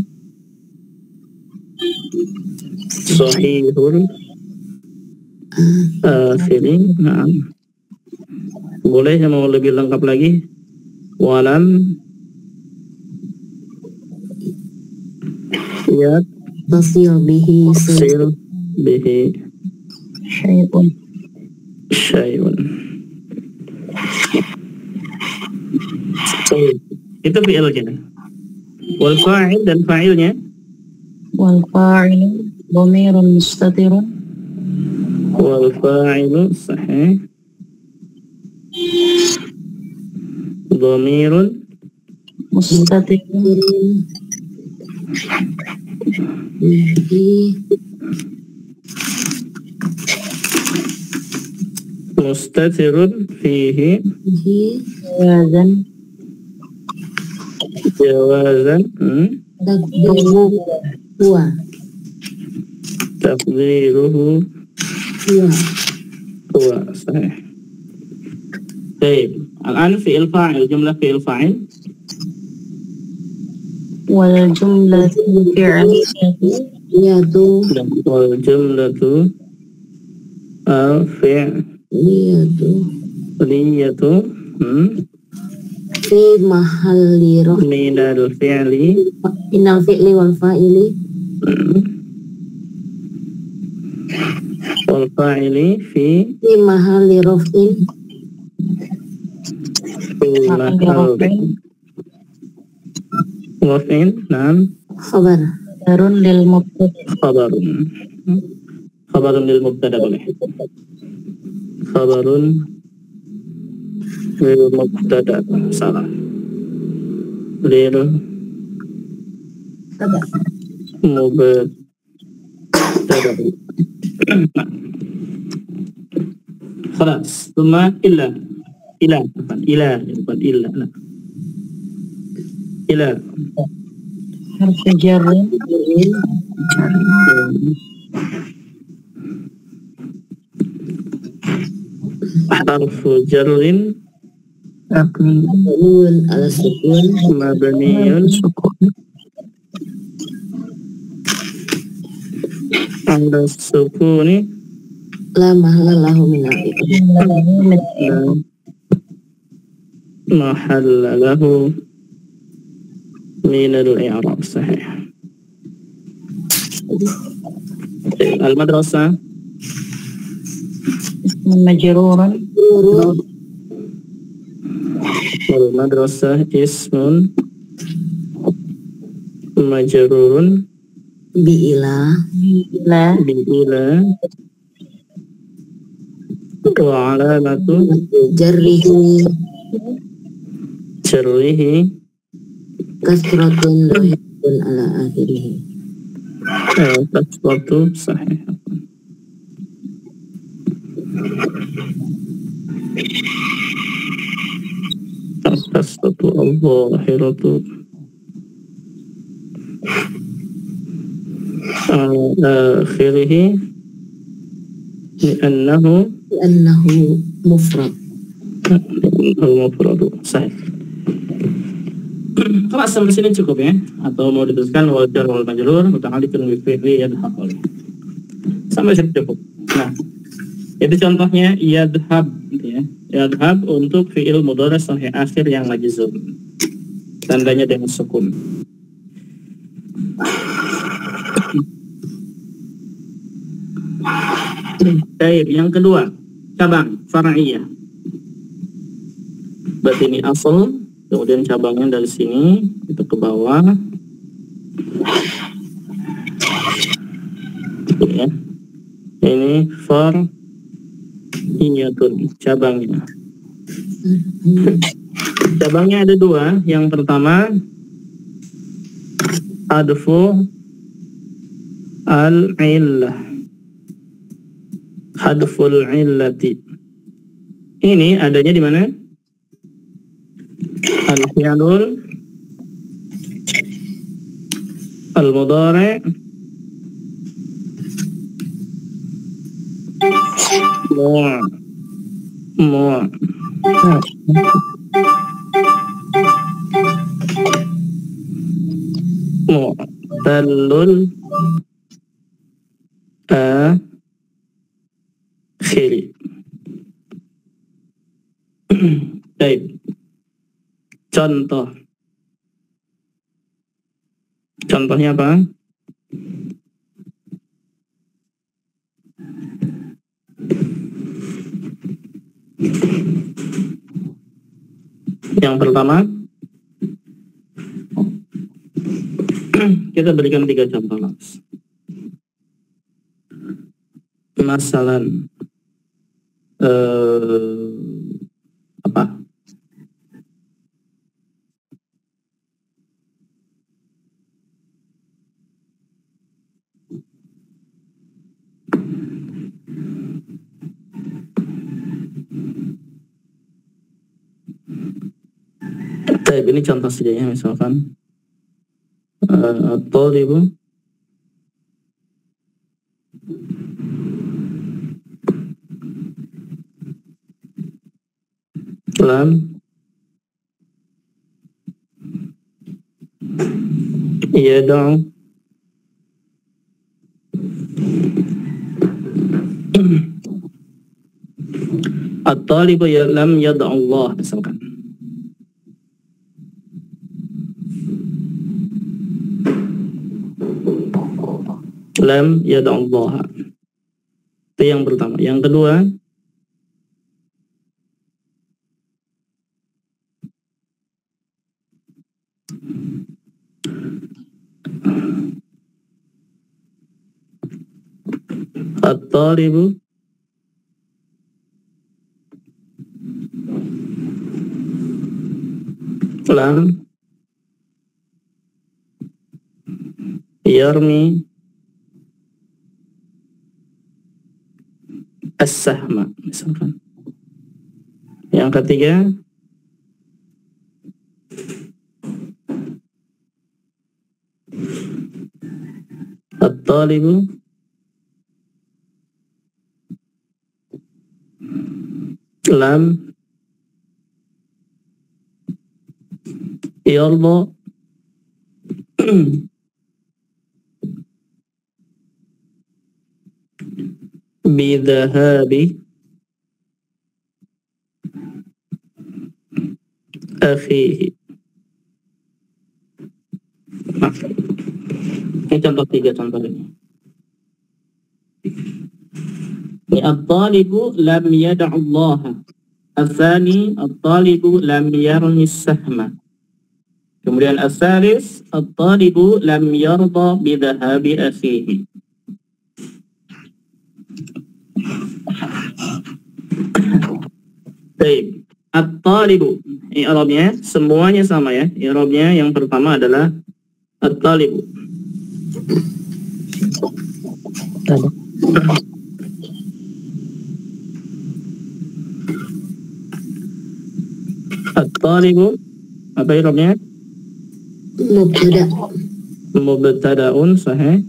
sahihul akhirin. Nah, boleh yang mau lebih lengkap lagi? Walam tasil bihi sil bihi syai'un. Itu fi'ilnya. Wal fa'il dan fa'ilnya wal fa'ilu dhamirun mustatirun wal fa'ilu sahih dhamirun mustatirun mustatirun fihi jawazan taqdiruhu huwa sahih. Baik, الآن fi'il fa'il, jumlah fi'il fa'il wal jumlatu fi'liyatu wal jumlatu fi'liyatu fi mahalli minal fi'li minal fi'li wal fa'ili wal fa'ili fi mahalli raf'in raf'in nam khabarun lil mubtada khabarun lil mubtada boleh khabarun lil mubtada salah lil mubtada خلاص ثم إلا harf jarrin حرف جر mabniun ala sukun مبني على السكون la mahalla lahu min al-i'rab لا محل له من الإعراب صحيح. المدرسة majrurun والمدرسة اسم مجرور bi'ila بإلى وعلامة jarrihi جره kasratun lahirun ala akhirih كسرة صحيح. الكسرة الظاهرة على آخره لأنه mufrad المفرد صحيح. Kalau sampai sini cukup ya, atau mau diteruskan wal jar wal majrur muta'alliqun bi fi'li yadhhab. Sampai sini cukup. Nah, itu contohnya yadhhab gitu ya. Yadhhab untuk fi'il mudhari' sahih akhir yang majzum. Tandanya dengan sukun. Baik, yang kedua, cabang far'iyah. Berarti ini asal, kemudian cabangnya dari sini itu ke bawah. Ya. Ini far'iyatun, cabangnya. Cabangnya ada dua. Yang pertama hadfu al-illah, hadful illati. Ini adanya di mana? Al-fi'lul al-mudhari' mu'tallul Fi'li. Baik. Contoh. Contohnya apa? Yang pertama, kita berikan 3 contoh langsung. Masalan, apa? Ini contoh saja ya, misalkan At-Talibu lam yad'u At-Talibu lam yad'u Allah, misalkan. Lam yad'u Allah. Itu yang pertama. Yang kedua, At-Talibu lam yarmi as-sahma, misalkan. Yang ketiga, At-Talibu lam yarda bidhahabi akhihi. Ini contoh 3 contoh ini. Ini At-Talibu lam yad'u Allah. Al-Thani At-Talibu lam yarmi as-sahma. Kemudian Al-Thalith At-Talibu lam yarda bidhahabi akhihi. Baik. At-Talibu, i'rabnya semuanya sama ya. I'rabnya yang pertama adalah At-Talibu. At-Talibu, apa i'rabnya? Mubtada'un, sahih.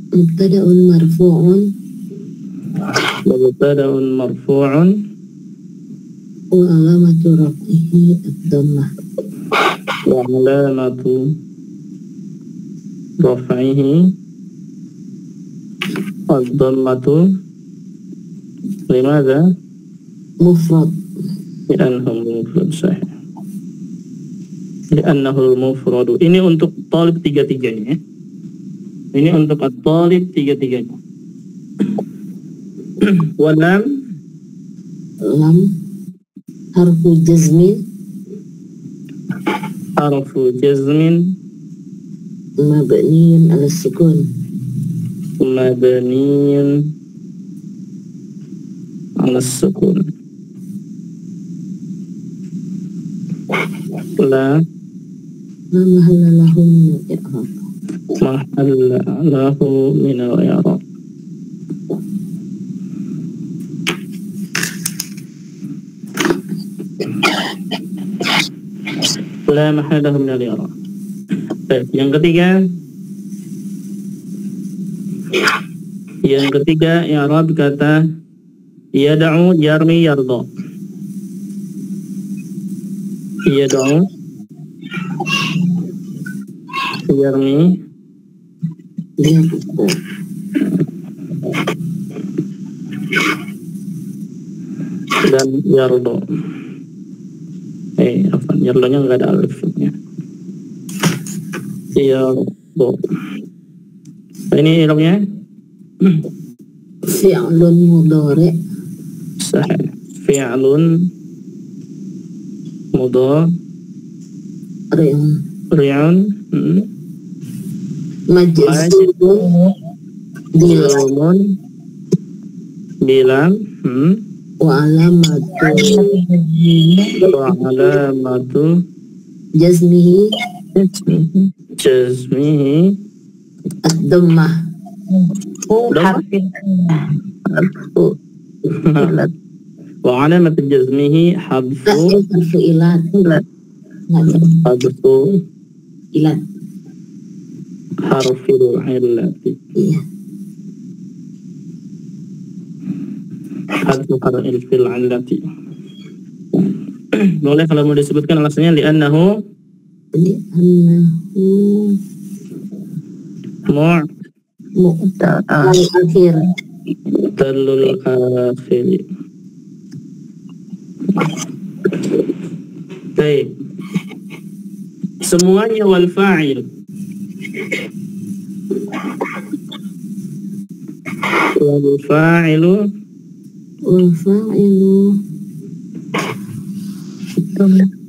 Mubtada'un marfu'un Mubtada'un marfu'un wa alamatu raf'ihi ad-dhammah. wa alamatu raf'ihi ad-dhammatu. Limadha? Mufrad. Li'annahu mufrad, sahih. Li'annahu mufradu. Ini untuk talib 3-3-nya. Ini untuk at-talib 3-3-nya. Wa lam Harfu jazmin mabniun ala sukun. Mabniun ala sukun. La mahalla lahu min al-i'rab. mahalla lahu min al-i'rab. La mahalla lahu min al-i'rab. Yang ketiga i'rab kata yad'u yarmi yarda. Yad'u yarmi dan yardo. Yardonya nggak ada alifnya. Yardo. Ini ilmunya Fi'lun mudhari. sahih. Fi'lun mudhari'un Majzum bilam wa alamatu jazmihi ad-dhammah. wa alamatu jazmihi hadfu Harfu ilat. hadfu Ilat. harfil illati. Iya. Hadfu harfil illati. Boleh kalau mau disebutkan alasannya li'annahu akhir. talul akhiri. Baik. Semuanya wal fa'il. Wal fa'ilu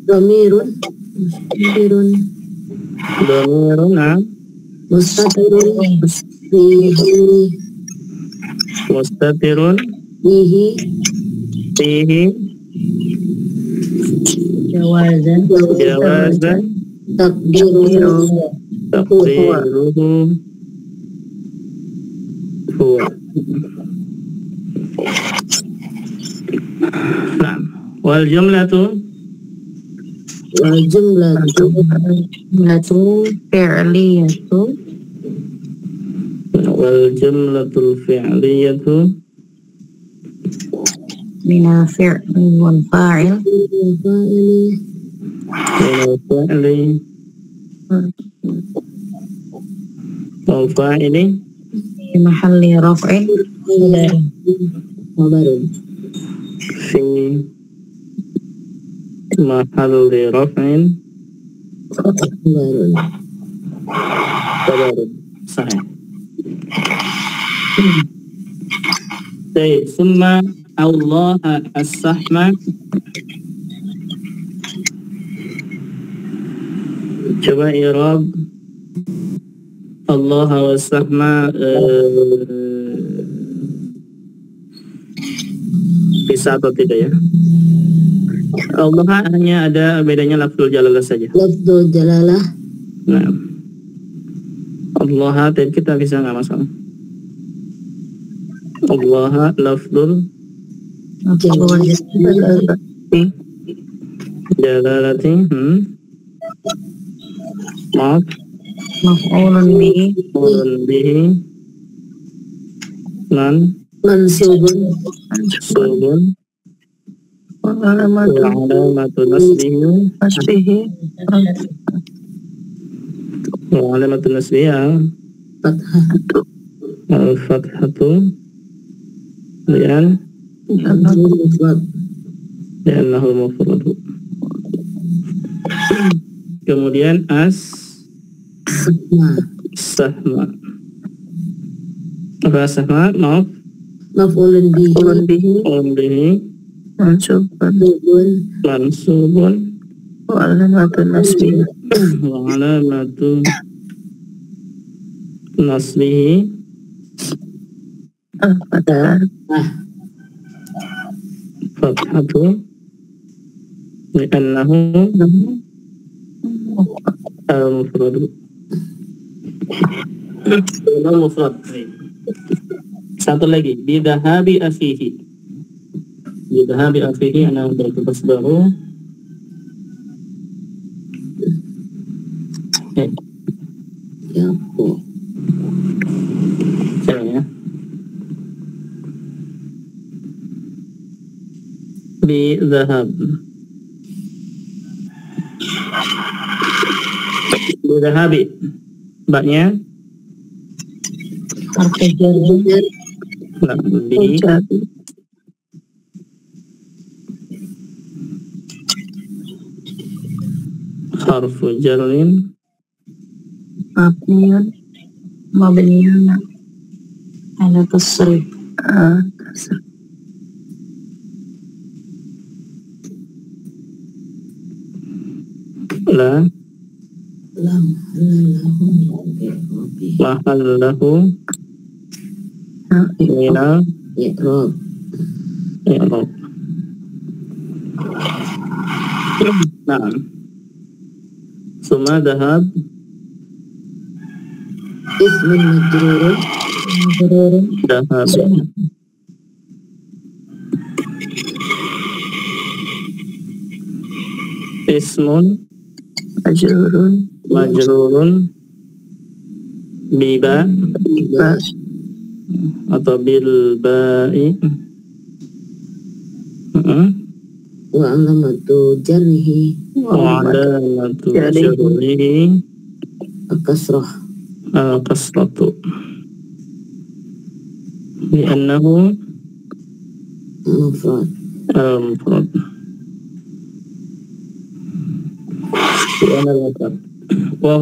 Dhamirun mustatirun fihi jawazan taqdiruhu huwa. Nah, wal jumlatu fi'liyatu wal jumlatul fi'liyatu minal fi'li wal fa'il minal fi'li wal fa'ili fi mahalli raf'in fi mahalli raf'in khabarun. Sahih. Baik, summa Allah as-sahma. Coba i'rab Allah as-sahma bisa atau tidak ya? Allah hanya ada bedanya lafzul jalalah saja. Lafzul jalalah. Nah, Allah kita bisa nggak masalah. Allah lafzul jalalati maaf maf'ulun bihi mansubun wa alamatu nasbihi wa alamatu nasbihi al-fathatu li'annahu mufrad. Kemudian sahma. Apa sahma? Maaf. Maf'ulun bihi mansubun wa alamatu nasbihi fathatu li'annahu mufrad. Satu lagi, bidahabi afihi. Bidahabi afihi ana bertugas baru. ya po. Ya. Bidahab. Bidahabi. Baknya harfu jar bi harfu jarrin mabniyun ala kasri. la mahallahu minal i'rab. Nah, summa dhahab Ismun majrurun dhahab ismun majrurun biba atau bil ba'i wa alamatu jarrihi wa alamatu jarrihi kasrah kasratu li'annahu mufrad al-mufrad wa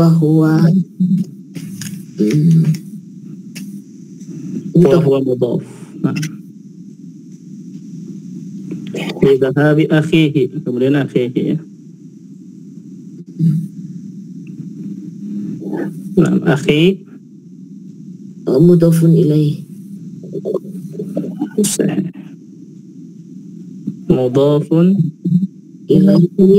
huwa mudhaf. Nah, lidhahabi akhihi, kemudian akhihi ya. Nah, akhi mudhafun ilaih mudhafun ilaihi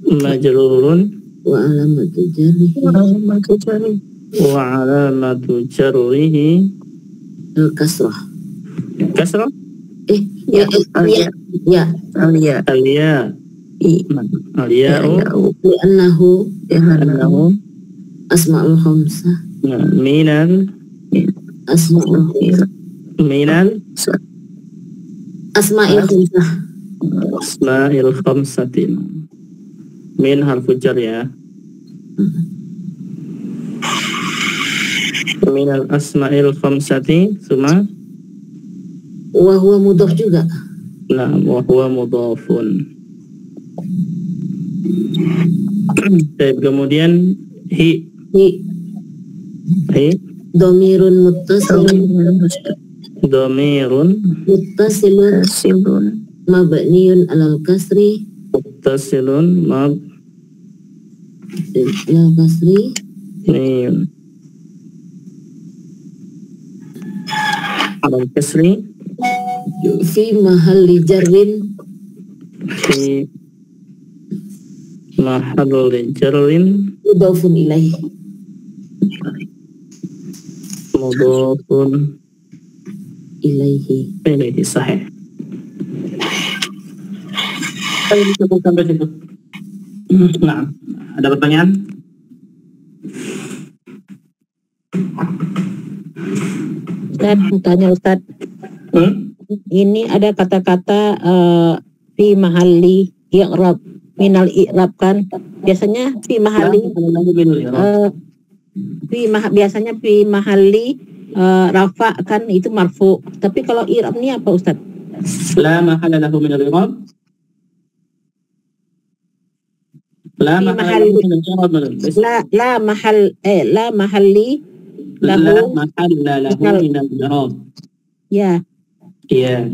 majrurun wa alamatu jarrihi kasrah. Kasrah? Ya. Al-ya. Al-ya'u Li'annahu asma'ul khamsah. Minal Asma'il khamsah. Asma'il khamsatin. Min harfu jar ya. Minal asma'il khamsati suma Wa huwa mudhaf juga. nah wa huwa mudhafun. Kemudian hi Dhamirun muttasilun mabniyun alal kasri alal kasri fi mahalli jarrin mudhafun ilaih ilaihi sahih. Cukup sampai situ. Nah, ada pertanyaan? Ustaz, tanya Ustaz. Ini ada kata-kata fi mahalli i'rab minal i'rab kan biasanya fi mahalli biasanya fi mahalli rafa kan itu marfu, tapi kalau i'rab ini apa Ustaz? La mahalla lahu min al-i'rab. La mahalli lahu min al-i'rab. Ya. Iya.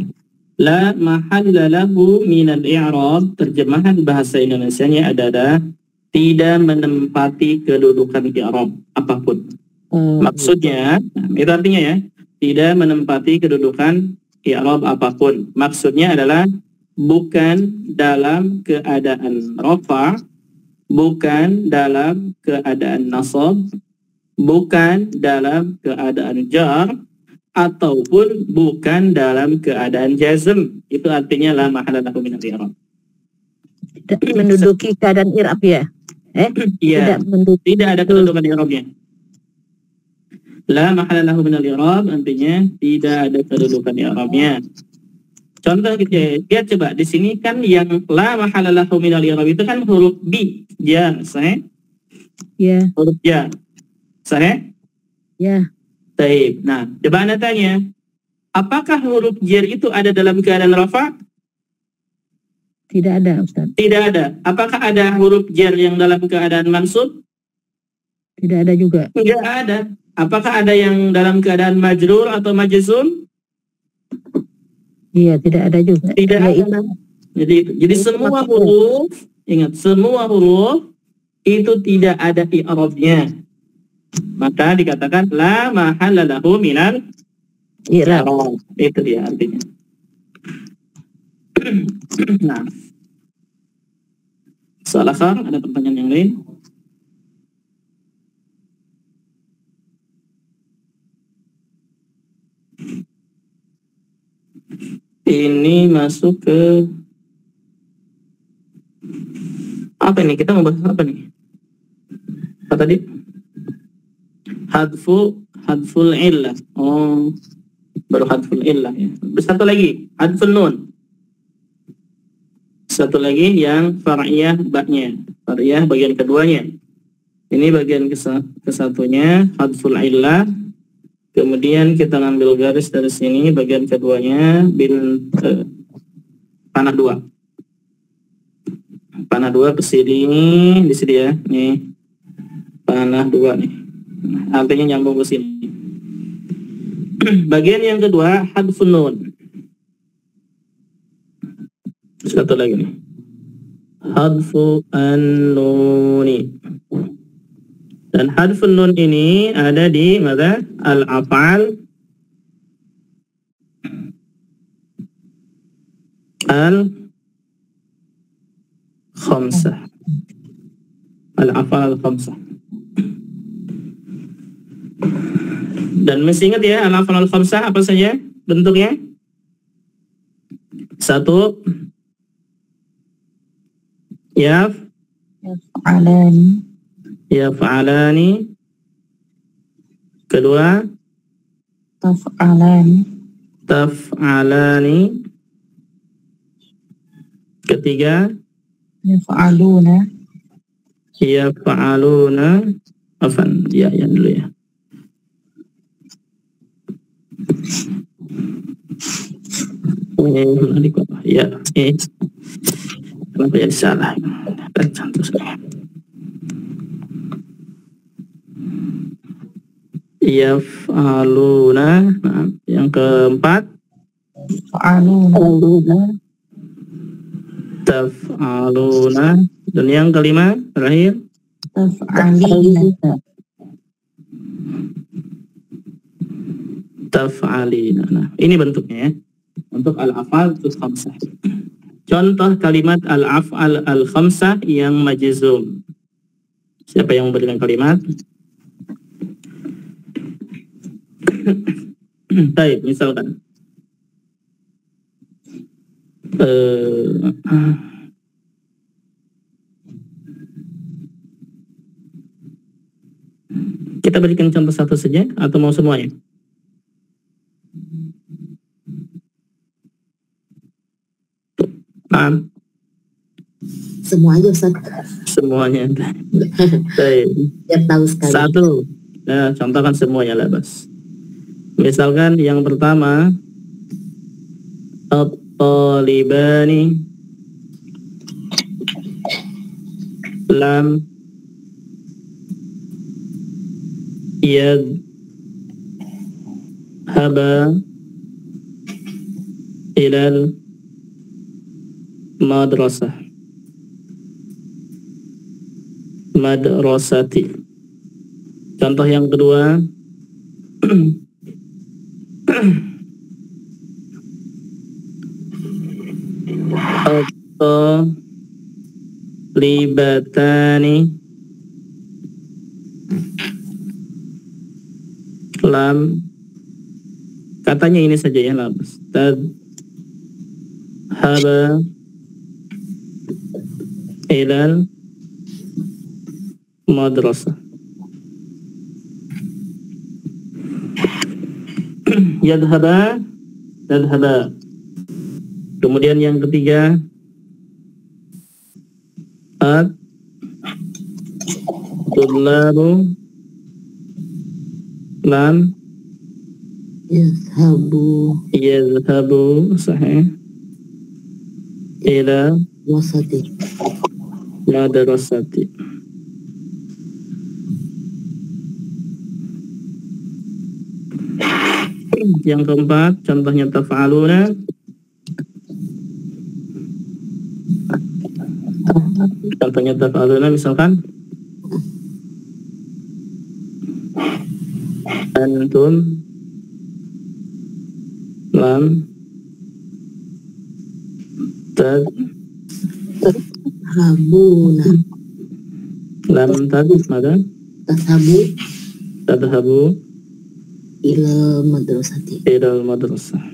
La mahalla lahu min al-i'rab, terjemahan bahasa Indonesianya adalah tidak menempati kedudukan i'rab apapun. Maksudnya, itu artinya ya, tidak menempati kedudukan i'rab apapun. Maksudnya adalah bukan dalam keadaan rafa, bukan dalam keadaan nasab, bukan dalam keadaan jar, ataupun bukan dalam keadaan jazm. Itu artinya la mahalla lahu min al-i'rab. Menduduki keadaan i'rab ya? Iya. Tidak ada kedudukan i'rabnya. La mahalla lahu min al-i'rab artinya tidak ada kedudukan i'rabnya. Contoh kita lihat coba di sini kan yang la mahalla lahu min al-i'rab itu kan huruf bi, jar, sahih? Ya. Huruf jar. Sahih? Ya. Baik. Nah, coba Anda tanya, Apakah huruf jar itu ada dalam keadaan rafa? Tidak ada, Ustaz. Tidak ada. Apakah ada huruf jar yang dalam keadaan mansub? Tidak ada juga. Tidak ada. Apakah ada yang dalam keadaan majrur atau majzum? Iya, tidak ada juga. Tidak Ya, ada. Jadi semua huruf, ingat, semua huruf itu tidak ada i'rabnya. Maka dikatakan la mahalla lahu minal i'rab. Itu dia artinya. Nah, soal akhir, ada pertanyaan yang lain? Ini masuk ke apa ini? Kita mau bahas apa nih? Apa tadi? Hadful illah. Oh, baru hadful illah ya. Satu lagi, hadful nun. Satu lagi yang far'iyah baknya. Far'iyah bagian keduanya. Ini bagian kesatunya, hadful illah. Kemudian kita ngambil garis dari sini, bagian keduanya panah 2. Panah 2 ke sini, di sini ya. Nih. Panah 2 nih. Artinya nyambung ke sini. Bagian yang kedua, hadfun nun. Satu lagi nih. Hadfu an-nuni. Dan hadfun nun ini ada di mana? Al-af'al al-khamsah. Al-af'al al-khamsah. Dan mesti ingat ya, al-af'al al-khamsah apa saja bentuknya? 1, yaf'alani. Kedua, taf'alani. Ketiga, yaf'aluna. Afan, ya dulu ya. Ya, kenapa jadi salah? Yaf'aluna. Nah, yang keempat, taf'aluna. Dan yang kelima terakhir, taf'alina. Nah, ini bentuknya ya. Untuk al-af'al al-khamsah. Contoh kalimat al-af'al al-khamsah yang majzum. Siapa yang memberikan kalimat? Baik, misalkan kita berikan contoh satu saja atau mau semuanya? Semua aja Ustaz. Semuanya. Baik. Biar tahu sekali. Satu. Nah, contohkan semuanya lah, Bas. Misalkan yang pertama, at-talibani lam yadhhaba ilal madrasati. Contoh yang kedua, at-talibatani lam, katanya ini saja ya, labas, tadhhaba ilal madrasah. Yadhhaba. Kemudian yang ketiga, at-tullabu lam Yadhhabu sahih. Ila madrasati. Yang keempat, contohnya taf'aluna. Contohnya taf'aluna misalkan antum, lam, Tadhabuna. lam maka tadhabu Ila madrasati. ila madrasah.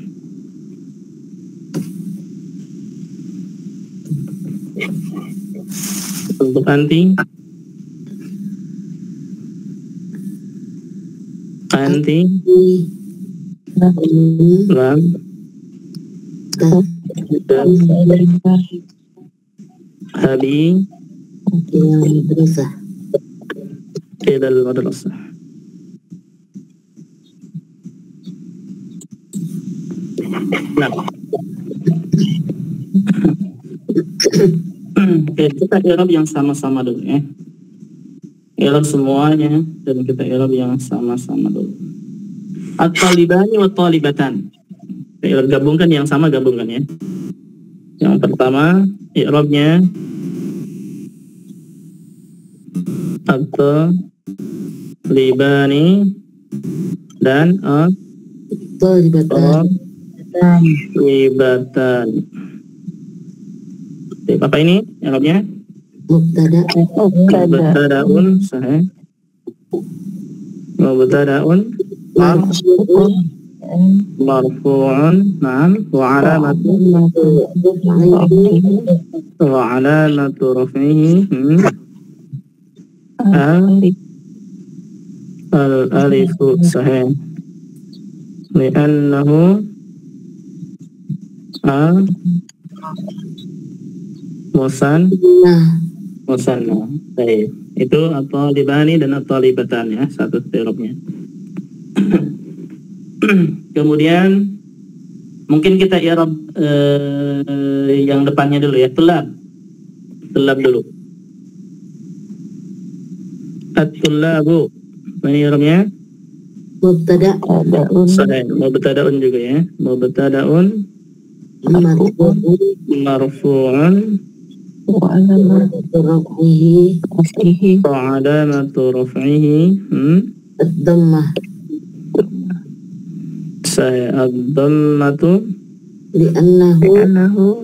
Untuk anti lam habi ila madrasah. Nah, oke, kita i'rab yang sama-sama dulu ya. I'rab semuanya dan kita i'rab yang sama-sama dulu. At-talibani wa talibatan. I'rab gabungkan yang sama, gabungkan ya. Yang pertama i'rabnya at-talibani dan at-talibatan. Apa ini i'rabnya? Mubtada'un sahih. Mubtada'un marfu'un, na'am, wa 'alamatu raf'ihi al-alifu sahih. Li'annahu musanna. Baik. Itu at-talibani dan at-talibatan ya, satu i'rabnya. Kemudian mungkin kita i'rab yang depannya dulu ya, tulab dulu. At-tullabu, apa ini i'rabnya? Mubtada'un juga ya. Mubtada'un marfu'un wa 'alamatu raf'ihi Ad-dhammah. ad-dhammatu Li'annahu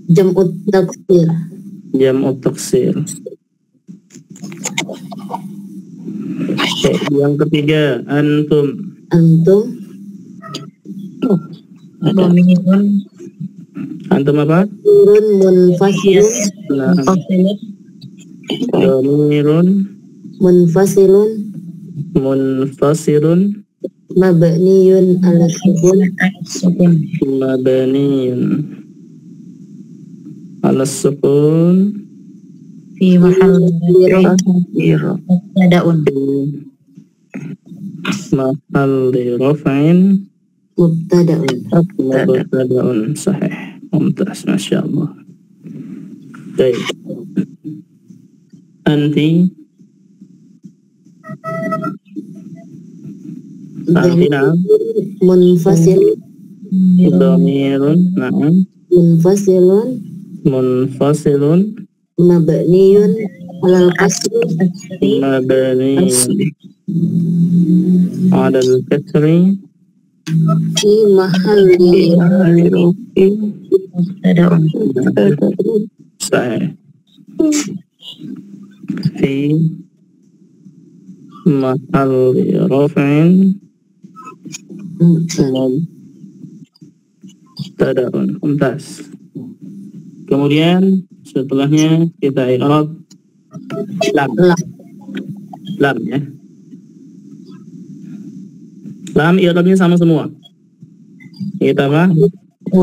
jam'ut taksir. Yang ketiga, antum apa? Munfasilun mabniyun ala sukun fi mahalli raf'in mubtada'un. Sahih. Mumtaz, Masya Allah. Baik. Anti na'am. Dhamirun, na'am. Munfasilun mabniyun alal kasri alal kasri fi mahalli mubtada'un. Sahih. Fi mahalli raf'in mubtada'un. Mumtaz. Kemudian setelahnya kita i'rab lam ya. Lam i'rabnya sama semua. Kita apa?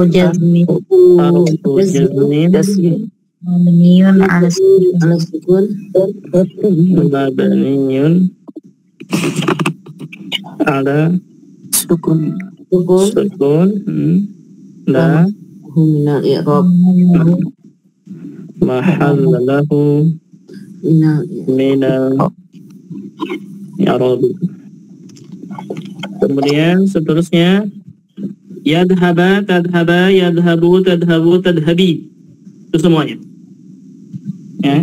Jazmin mabniyun ala sukun mabniyun Ala sukun sukun la minal i'rab mahallahu minal i'rab. Kemudian seterusnya yadhaba, tadhaba, yadhabu, tadhabu, tadhabi. Itu semuanya. Ya.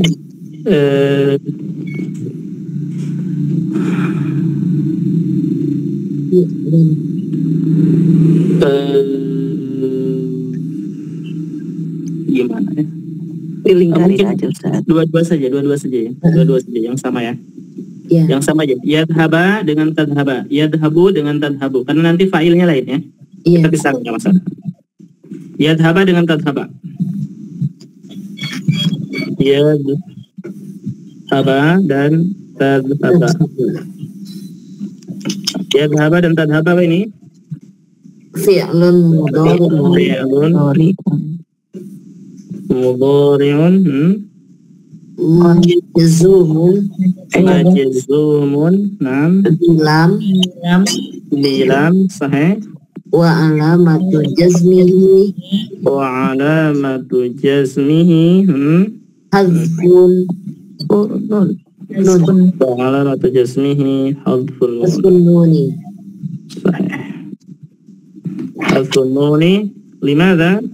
Gimana ya? dilingkarin aja Ustaz. Dua-dua saja ya. Dua-dua saja yang sama ya. Ya. Yang sama aja. Yadhaba dengan tadhaba, yadhabu dengan tadhabu. Karena nanti failnya lain ya. Iya. Kita bisa nggak masalah. Yadhaba dengan tadhaba. Yadhaba dan tadhaba. Yadhaba dan tadhaba apa ini? Fi'lun mudhari Fi'lun mudhari'un majzumun majzumun nam bilam sahih wa alamatu jazmihi hadfun nun wa alamatu jazmihi hadfun nuni sahih hadfun nuni limadha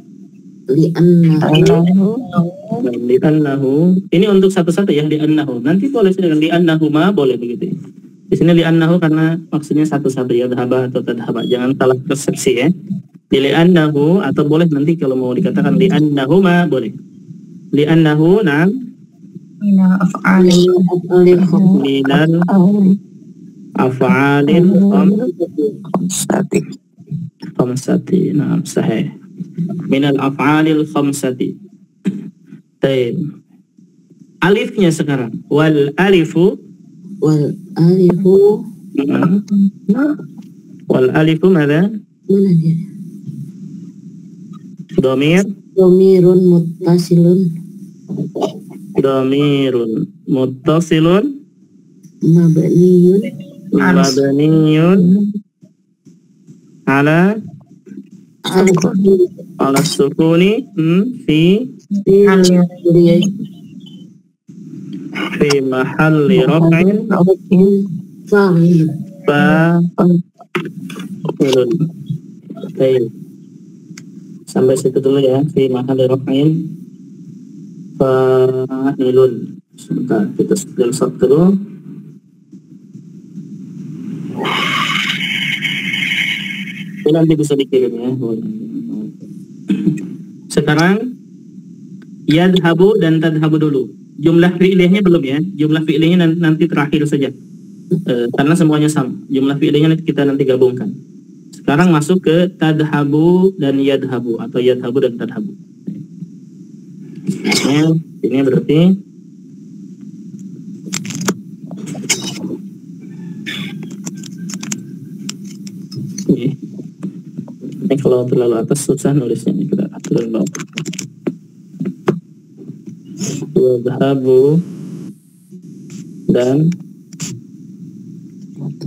li'annahu ini untuk satu-satu ya, li'annahu nanti boleh dengan li'annahuma boleh begitu. Di sini li'annahu karena maksudnya satu-satu ya, dhaba atau tadhaba, jangan salah persepsi ya. Di li'annahu atau boleh nanti kalau mau dikatakan li'annahuma boleh. Li'annahu nam minal af'alil khamsati nam sahih minal af'alil khamsati. Baik. Alifnya sekarang. Wal alifu mana? Mana dia? Dhamirun muttasilun mabniyun ala sukuni fi mahalli raf'in fa'ilun. Baik. Sampai situ dulu ya, fi mahalli raf'in fa'ilun. Sebentar, kita screenshot dulu. Ini nanti bisa dikirim ya. Sekarang yadhabu dan tadhabu dulu. Jumlah fi'ilnya belum ya. Jumlah fi'ilnya nanti terakhir saja. Karena semuanya sama. Jumlah fi'ilnya kita nanti gabungkan. Sekarang masuk ke tadhabu dan yadhabu atau yadhabu dan tadhabu. Ini berarti ini kalau terlalu atas susah nulisnya, ini kita turun bawah. Yadhabu dan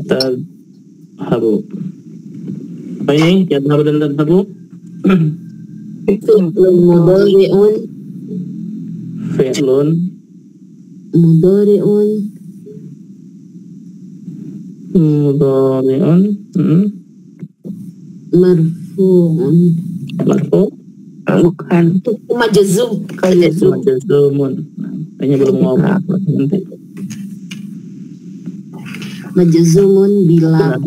tadhabu. Apa ini? Yadhabu dan tadhabu? Fi'lun mudhari'un marfu'un bukan majzumun. Kayaknya belum ngomong nanti. Majzumun bilam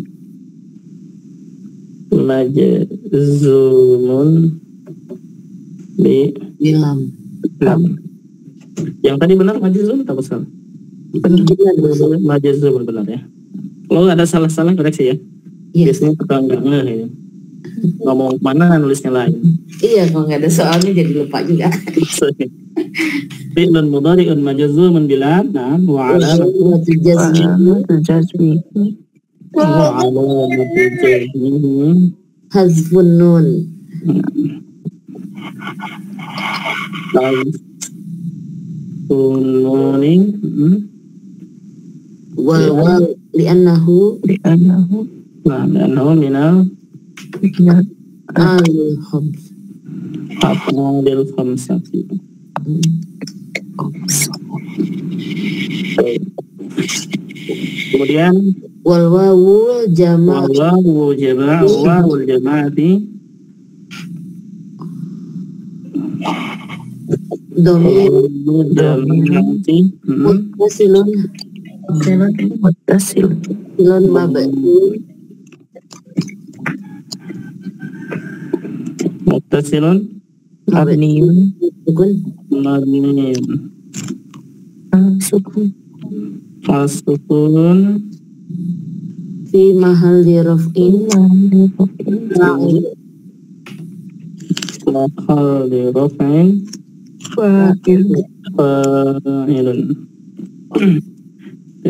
Yang tadi benar majzum atau salah? Majzum benar ya. Kalau ada salah-salah koreksi ya. Biasanya suka nggak ngeh ya. Ngomong mana nulisnya lain. Iya, kalau nggak ada soalnya jadi lupa juga. Fi'lun mudhari'un majzumun bilam wa alamatu jazmihi hazfun nun wal li'annahu Nah, li'annahu minal al-khams. af'alil khamsati. Kemudian Wal wawul jama' wawul jama'ati domir jama'ati muttasilun muttasil silun mab'un muttasilun mabniun sukun mabniun sukun as-sukun fi mahalli raf'in fa'il mahal di raf'in fa'ilun.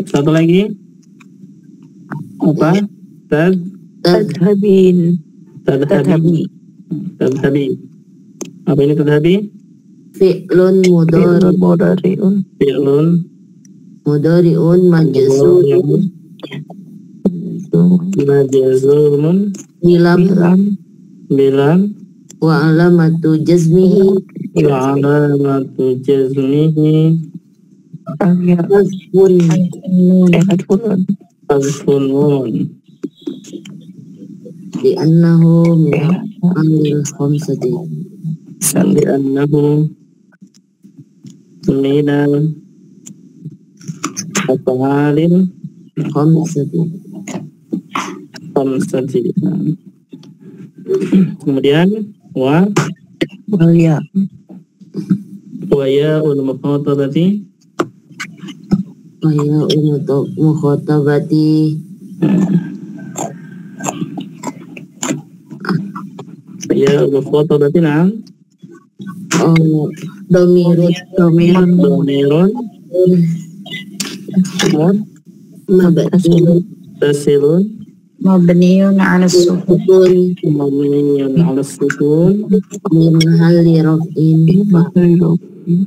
Satu lagi apa? tadhabin Tadhabi. Apa ini tadhabi? fi'lun mudhari'un mudhari'un majzum Majazumun bilam bilam wa alamatu jazmihi wa alamatu jazmihi hazfun hazfun nun li'annahu min amril khamsati li'annahu minal af'alil khamsati. khamsati. Kemudian wa ya ya'ul mukhatabati Wa ya untuk mukhatabati ya'ul mukhatabati na'am domirun dhamirun mab'un tasilun mabniun 'ala sukun sukun mabniun 'ala sukun min mahalli raf'in fi mahalli raf'in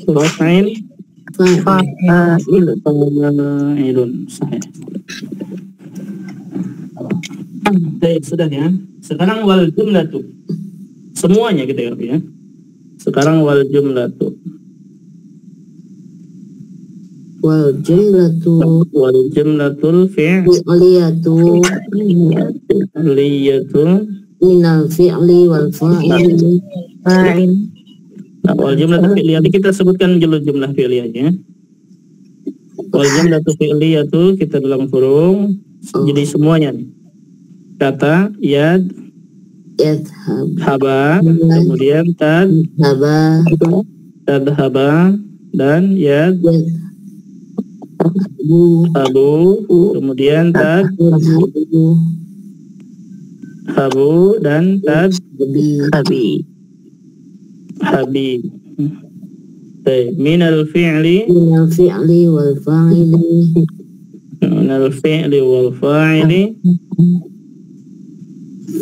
fa'il fa'ilun. Sahih. Baik, sudah ya. Sekarang wal jumlatu. Semuanya kita ngerti ya. Sekarang wal jumlatu. wal jumlatu Wal jumlatul fi'liyatu fi'liyatu. minal fi'li wal fa'il Nah, wal jumlatu fi'liyatu kita sebutkan dulu jumlah fi'liyahnya. Wal jumlatu fi'liyatu kita dalam kurung. Jadi semuanya nih. Kata yad, yadhhab haba, kemudian haba tadhaba, dan yad, bu habu, kemudian habu, dan habi habi. Baik, minal fi'li minal fi'li wal fa'ili minal fi'li wal fa'ili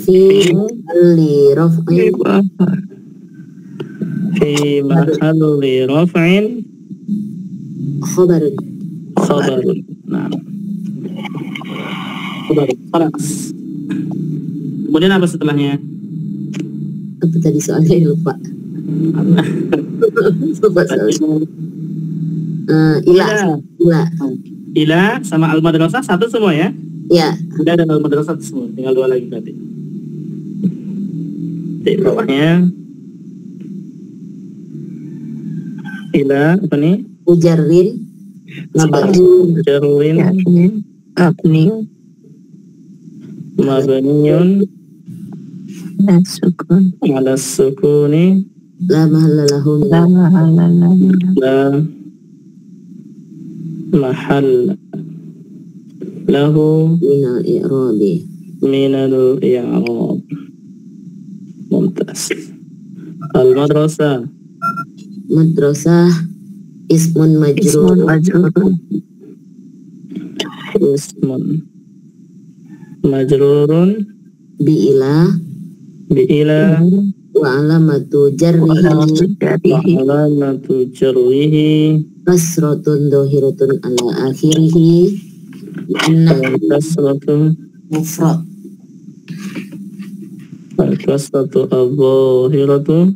fi mahalli raf'in fi mahalli raf'in khabarun khabarun. Nah, khabarun. Khalas. Kemudian apa setelahnya? apa tadi soalnya lupa Ila sama al-madrasah satu semua ya? ya Udah ada al-madrasah semua, tinggal dua lagi berarti. Di bawahnya ila apa nih? ujarrin Jarwin mabniun sukun ala sukuni la mahalla lahu min la mahal lahu minal i'rabi minal i'rab. Mumtaz. Al-madrasah madrasah ismun majrur ismun majrurun bi ila bi ila Wa alamatu jarrihi alamatu jarrihi kasratun dohiratun ala akhirihi kasratu mufrad. kasratu adh-dhahiratu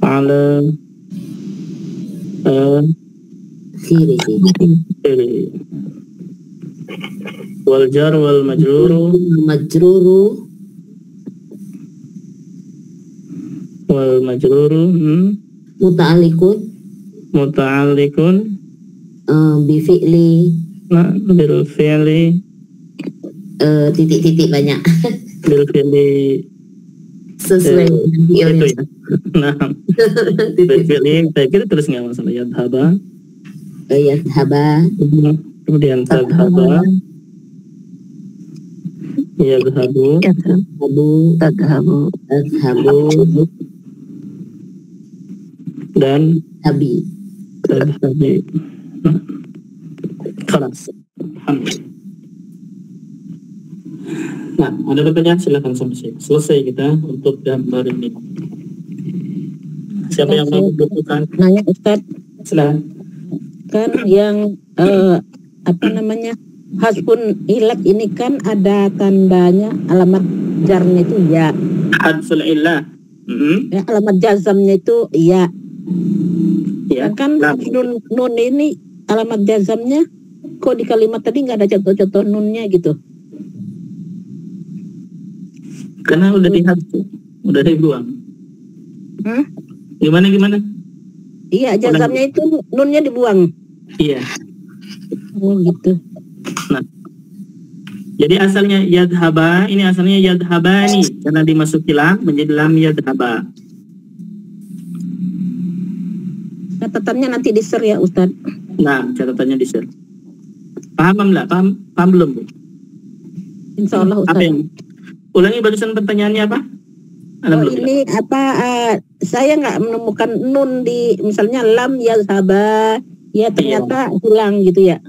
ala akhirihi wal jar wal majruru muta'alliqun bi fi'li bil fi'li titik-titik banyak bil fi'li sesuai itu ya. Nah, bil fi'li saya kira terus nggak masalah yadhaba, kemudian tadhaba, yadhabu, Tadhabu dan habi. tadhabi. Kelas. Nah, ada pertanyaan silakan sampai selesai kita untuk gambar ini. Siapa yang mau bukukan? Nanya Ustadz, Silakan. kan yang hasbun ilat ini kan ada tandanya, alamat jarnya itu ya, Hadful illah. ya alamat jazamnya itu ya. Ya. Kan nun ini alamat jazamnya kok di kalimat tadi nggak ada contoh-contoh nunnya gitu. Karena udah dihapus, udah dibuang. Gimana? Iya, jazamnya itu nunnya dibuang. Iya. Oh gitu. Nah, jadi asalnya yadhaba, ini asalnya yadhabani, karena dimasuki lam menjadi lam yadhaba. Catatannya nanti di share ya Ustadz. Nah, catatannya di share. Paham nggak? Paham belum, Bu? Insya Allah Apa Ustadz. yang ulangi barusan pertanyaannya apa? Ini saya nggak menemukan nun di misalnya lam yazhaba, ya ternyata hilang gitu ya.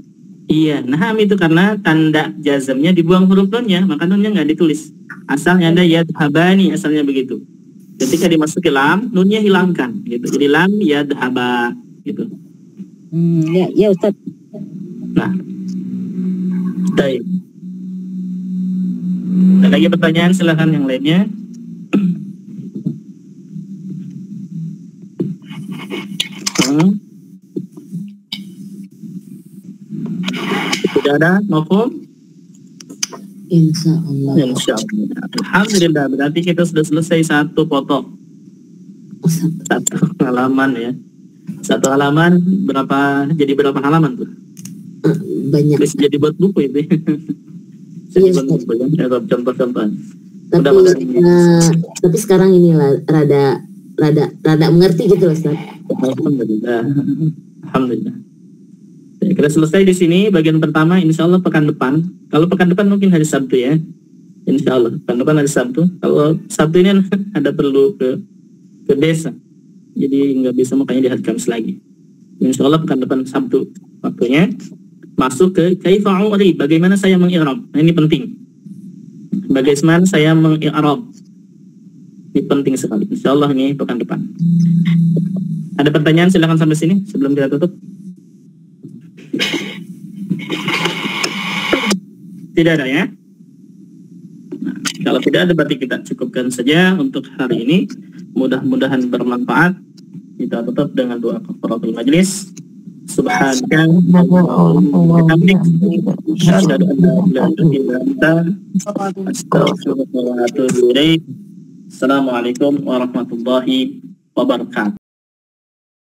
Iya, nah itu karena tanda jazamnya dibuang huruf nunnya, maka nunnya nggak ditulis. Asalnya ada yadhabani, asalnya begitu. Ketika dimasuki lam, nunnya hilangkan, gitu. Jadi lam yadhaba, gitu. Ya Ustaz. Nah, baik. Ada lagi pertanyaan, silakan yang lainnya. Tidak ada, mafhum? Insya Allah. Alhamdulillah, berarti kita sudah selesai satu foto. Satu halaman ya. Satu halaman jadi berapa halaman tuh? Banyak. Bisa jadi buat buku itu. Iya, contoh-contoh. Tapi sekarang inilah rada mengerti gitu loh Ustaz. Alhamdulillah. Kita selesai di sini bagian pertama. Insya Allah pekan depan. Kalau pekan depan mungkin hari Sabtu ya. Insya Allah pekan depan hari Sabtu. Kalau Sabtu ini ada perlu ke desa, jadi nggak bisa, makanya di hari Kamis lagi. Insya Allah pekan depan Sabtu waktunya. Masuk ke kaifa u'rib, bagaimana saya mengi'rab. Nah, ini penting. Bagaimana saya mengi'rab. Ini penting sekali. Insya Allah ini pekan depan. Ada pertanyaan, silakan sampai sini sebelum kita tutup. Tidak ada ya? Nah, kalau tidak ada berarti kita cukupkan saja untuk hari ini. Mudah-mudahan bermanfaat. Kita tutup dengan doa kafaratul majlis. Subhanaka bihamdik asyhadu an la ilaha illa anta astaghfiruka wa atubu ilaik. Assalamualaikum warahmatullahi wabarakatuh.